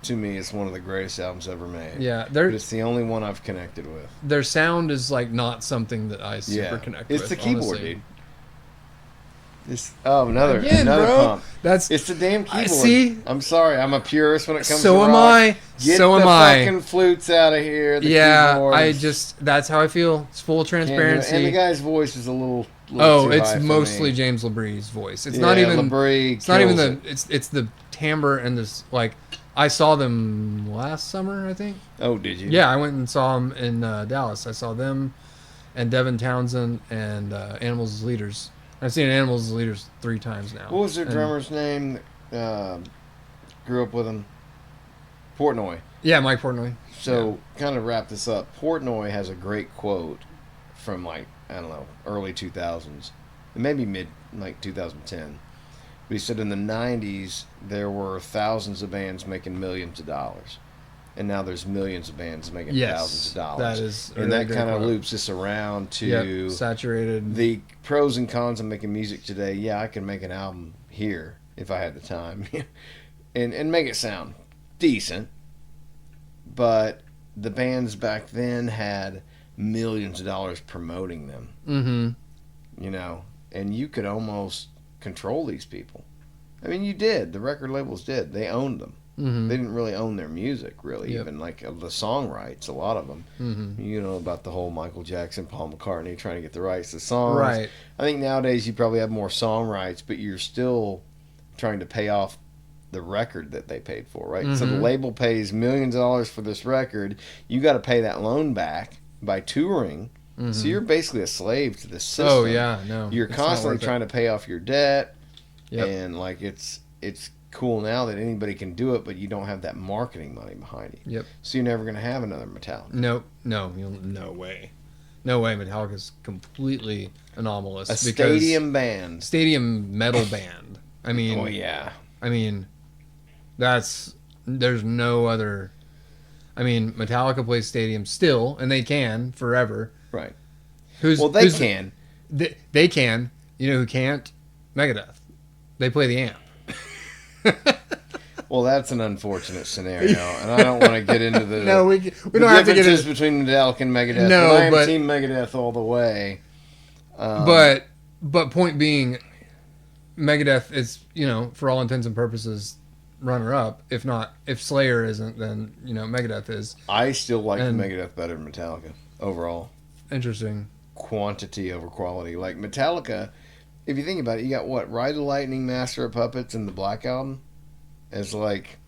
Speaker 3: to me, is one of the greatest albums ever made.
Speaker 5: Yeah,
Speaker 3: but it's the only one I've connected with.
Speaker 5: Their sound is like not something that I super connect with.
Speaker 3: It's the keyboard,
Speaker 5: honestly.
Speaker 3: dude. Another
Speaker 5: bro.
Speaker 3: pump.
Speaker 5: It's
Speaker 3: the damn keyboard.
Speaker 5: See?
Speaker 3: I'm sorry, I'm a purist when it comes to
Speaker 5: So
Speaker 3: rock.
Speaker 5: am I.
Speaker 3: Get
Speaker 5: so
Speaker 3: the
Speaker 5: am I.
Speaker 3: fucking flutes out of here. The
Speaker 5: Yeah,
Speaker 3: keyboards.
Speaker 5: that's how I feel. It's full transparency.
Speaker 3: And the guy's voice is a little
Speaker 5: Oh,
Speaker 3: too
Speaker 5: it's
Speaker 3: high for
Speaker 5: mostly
Speaker 3: me.
Speaker 5: James LaBrie's voice. It's
Speaker 3: Yeah,
Speaker 5: not even
Speaker 3: LaBrie
Speaker 5: It's not even
Speaker 3: kills
Speaker 5: it's the timbre and this like I saw them last summer, I think.
Speaker 3: Oh, did you?
Speaker 5: Yeah, I went and saw them in Dallas. I saw them and Devin Townsend and Animals as Leaders. I've seen Animals as Leaders 3 times now.
Speaker 3: What was their
Speaker 5: And-
Speaker 3: drummer's name? Grew up with him. Portnoy.
Speaker 5: Yeah, Mike Portnoy.
Speaker 3: So, kind of wrap this up. Portnoy has a great quote from like, I don't know, early 2000s. Maybe mid, like 2010. But he said in the 90s, there were thousands of bands making millions of dollars. And now there's millions of bands making thousands of dollars.
Speaker 5: That is a
Speaker 3: and
Speaker 5: really
Speaker 3: that
Speaker 5: great
Speaker 3: kind of
Speaker 5: quote.
Speaker 3: loops us around to
Speaker 5: saturated.
Speaker 3: the pros and cons of making music today. Yeah, I can make an album here if I had the time. and make it sound decent. But the bands back then had millions of dollars promoting them.
Speaker 5: Mm-hmm.
Speaker 3: You know, and you could almost control these people. I mean, you did. The record labels did. They owned them.
Speaker 5: Mm-hmm.
Speaker 3: They didn't really own their music, really.
Speaker 5: Yep.
Speaker 3: Even like of the song rights, a lot of them.
Speaker 5: Mm-hmm.
Speaker 3: You know about the whole Michael Jackson, Paul McCartney trying to get the rights to songs.
Speaker 5: Right.
Speaker 3: I think nowadays you probably have more song rights, but you're still trying to pay off the record that they paid for, right? So the
Speaker 5: Mhm.
Speaker 3: label pays millions of dollars for this record. You got to pay that loan back by touring.
Speaker 5: Mhm.
Speaker 3: So you're basically a slave to this system.
Speaker 5: Oh yeah, no.
Speaker 3: You're
Speaker 5: it's not
Speaker 3: constantly
Speaker 5: worth it.
Speaker 3: trying to pay off your debt,
Speaker 5: Yep.
Speaker 3: and like it's cool now that anybody can do it, but you don't have that marketing money behind you.
Speaker 5: Yep.
Speaker 3: So you're never going to have another Metallica.
Speaker 5: No, no way. No way. Metallica's completely anomalous.
Speaker 3: A
Speaker 5: because
Speaker 3: stadium band.
Speaker 5: stadium metal band. I mean,
Speaker 3: Oh yeah.
Speaker 5: I mean, that's There's no other. I mean, Metallica plays stadiums still, and they can forever.
Speaker 3: Right.
Speaker 5: Who's
Speaker 3: They can.
Speaker 5: They can. You know who can't? Megadeth. They play the amp.
Speaker 3: Well, that's an unfortunate scenario, and I don't want to get into the
Speaker 5: No, we
Speaker 3: the
Speaker 5: don't have to get
Speaker 3: differences
Speaker 5: into.
Speaker 3: between Metallica and Megadeth.
Speaker 5: No,
Speaker 3: but I am
Speaker 5: but-
Speaker 3: Team Megadeth all the way.
Speaker 5: But point being, Megadeth is, for all intents and purposes, runner up. If Slayer isn't, then Megadeth is.
Speaker 3: I still like
Speaker 5: And-
Speaker 3: Megadeth better than Metallica overall.
Speaker 5: Interesting.
Speaker 3: Quantity over quality. Like Metallica, if you think about it, you got what? Ride the Lightning, Master of Puppets, and the Black Album as like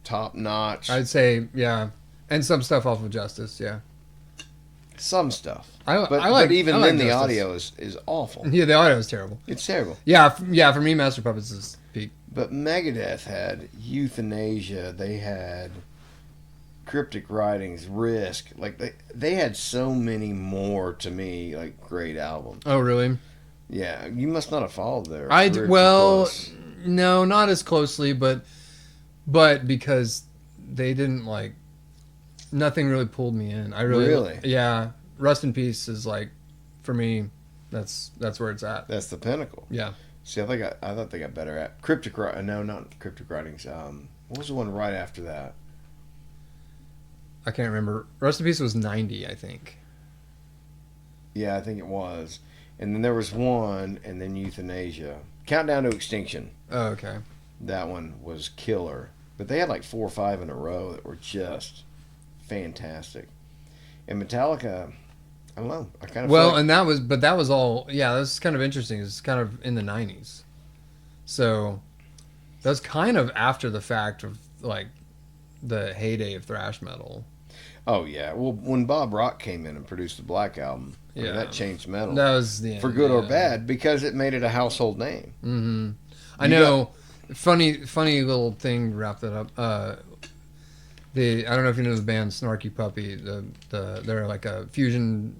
Speaker 3: top notch.
Speaker 5: I'd say, yeah, and some stuff off of Justice. Yeah,
Speaker 3: Some stuff.
Speaker 5: but
Speaker 3: But even
Speaker 5: I like
Speaker 3: then, the
Speaker 5: Justice.
Speaker 3: audio is awful.
Speaker 5: Yeah, the audio is terrible.
Speaker 3: It's terrible.
Speaker 5: Yeah, for me, Master Puppets is peak.
Speaker 3: But Megadeth had Euthanasia. They had Cryptic Writings, Risk. Like they had so many more, to me, like great albums.
Speaker 5: Oh, really?
Speaker 3: Yeah, you must not have followed their.
Speaker 5: I
Speaker 3: career too
Speaker 5: well,
Speaker 3: close.
Speaker 5: no, not as closely, but because they didn't nothing really pulled me in.
Speaker 3: Really?
Speaker 5: Yeah. Rust in Peace is for me, that's where it's at.
Speaker 3: That's the pinnacle.
Speaker 5: Yeah.
Speaker 3: See, I thought they got better at Cryptic. No, not Cryptic Writings. What was the one right after that?
Speaker 5: I can't remember. Rust in Peace was 90, I think.
Speaker 3: Yeah, I think it was. And then there was one, and then Euthanasia. Countdown to Extinction.
Speaker 5: Oh, okay.
Speaker 3: That one was killer. But they had like 4 or 5 in a row that were just fantastic. And Metallica, I don't know. I kind of
Speaker 5: Well,
Speaker 3: feel like,
Speaker 5: and that was all. Yeah, that was kind of interesting. It's kind of in the 90s, so that was kind of after the fact of the heyday of thrash metal.
Speaker 3: oh yeah. Well, when Bob Rock came in and produced the Black Album, I mean,
Speaker 5: Yeah.
Speaker 3: that changed metal
Speaker 5: That was the end,
Speaker 3: for good or
Speaker 5: yeah.
Speaker 3: bad because it made it a household name.
Speaker 5: Mm-hmm. I
Speaker 3: You
Speaker 5: know. Funny little thing. To wrap that up. I don't know if you know the band Snarky Puppy. They're like a fusion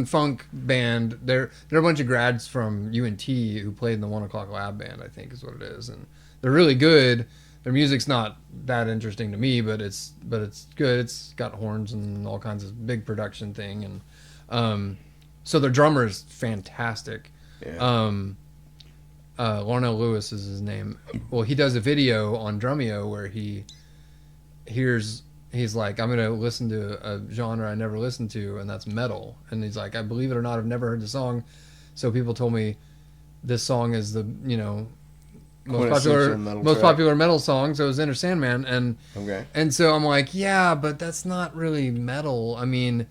Speaker 5: funk band. They're a bunch of grads from UNT who played in the 1 O'Clock Lab band, I think is what it is, and they're really good. Their music's not that interesting to me, but it's good. It's got horns and all kinds of big production thing, and so their drummer is fantastic.
Speaker 3: Yeah.
Speaker 5: Larnell Lewis is his name. Well, he does a video on Drumeo where he's like, I'm going to listen to a genre I never listened to, and that's metal. And he's like, I believe it or not, I've never heard the song. So people told me this song is the,
Speaker 3: Quintessential metal
Speaker 5: most
Speaker 3: track.
Speaker 5: popular metal song. So it was Enter Sandman.
Speaker 3: Okay.
Speaker 5: And so I'm like, yeah, but that's not really metal. I mean,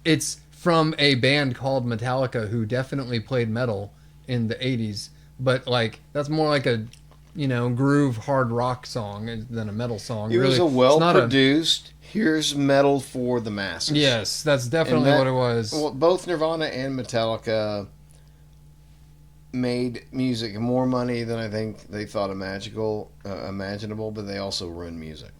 Speaker 5: it's from a band called Metallica who definitely played metal in the 80s. But that's more like a, groove hard rock song than a metal song.
Speaker 3: It was
Speaker 5: Really,
Speaker 3: a
Speaker 5: it's
Speaker 3: well
Speaker 5: not
Speaker 3: produced. Here's metal for the masses.
Speaker 5: Yes, that's definitely what it was.
Speaker 3: Well, both Nirvana and Metallica made music more money than I think they thought imaginable, but they also ruined music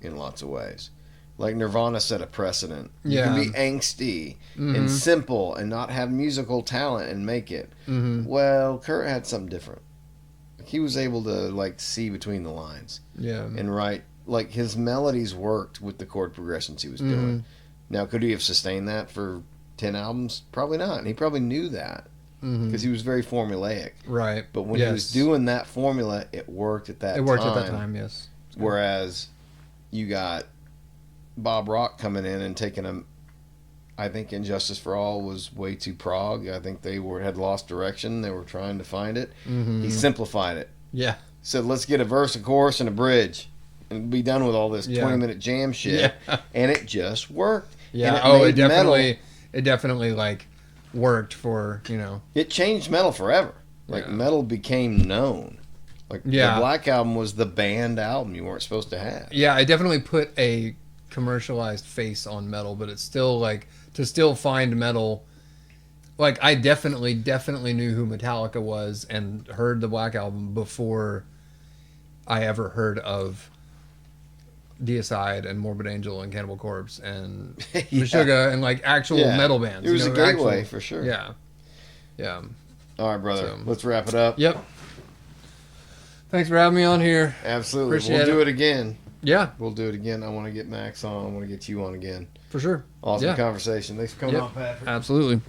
Speaker 3: in lots of ways. Like Nirvana set a precedent. You
Speaker 5: Yeah.
Speaker 3: can be angsty and simple and not have musical talent and make it.
Speaker 5: Mm-hmm.
Speaker 3: Well, Kurt had something different. He was able to see between the lines
Speaker 5: Yeah.
Speaker 3: and write. Like his melodies worked with the chord progressions he was doing. Now, could he have sustained that for 10 albums? Probably not. And he probably knew that because he was very formulaic.
Speaker 5: Right.
Speaker 3: But when he was doing that formula, it worked at that time.
Speaker 5: It worked at that time, yes.
Speaker 3: Whereas you got Bob Rock coming in and taking him. I think Injustice for All was way too prog. I think they had lost direction. They were trying to find it. He simplified it.
Speaker 5: Yeah.
Speaker 3: Said, let's get a verse, a chorus, and a bridge, and be done with all this 20-minute jam shit.
Speaker 5: Yeah.
Speaker 3: And it just worked.
Speaker 5: Yeah.
Speaker 3: And
Speaker 5: It
Speaker 3: made
Speaker 5: definitely worked for,
Speaker 3: It changed metal forever.
Speaker 5: Yeah.
Speaker 3: Metal became known.
Speaker 5: Yeah.
Speaker 3: The Black Album was the banned album you weren't supposed to have.
Speaker 5: Yeah, I definitely put a commercialized face on metal, but it's still to still find metal. I definitely knew who Metallica was and heard the Black Album before I ever heard of Deicide and Morbid Angel and Cannibal Corpse and Meshuggah and actual metal bands.
Speaker 3: It was a gateway for sure.
Speaker 5: Yeah. Yeah.
Speaker 3: All right, brother.
Speaker 5: So-
Speaker 3: Let's wrap it up.
Speaker 5: Yep. Thanks for having me on here.
Speaker 3: Absolutely.
Speaker 5: Appreciate
Speaker 3: We'll do
Speaker 5: it.
Speaker 3: it again.
Speaker 5: Yeah,
Speaker 3: We'll do it again. I want to get Max on. I want to get you on again.
Speaker 5: for sure.
Speaker 3: Awesome
Speaker 5: Yeah.
Speaker 3: conversation. Thanks for coming
Speaker 5: Yep.
Speaker 3: on, Patrick.
Speaker 5: Absolutely.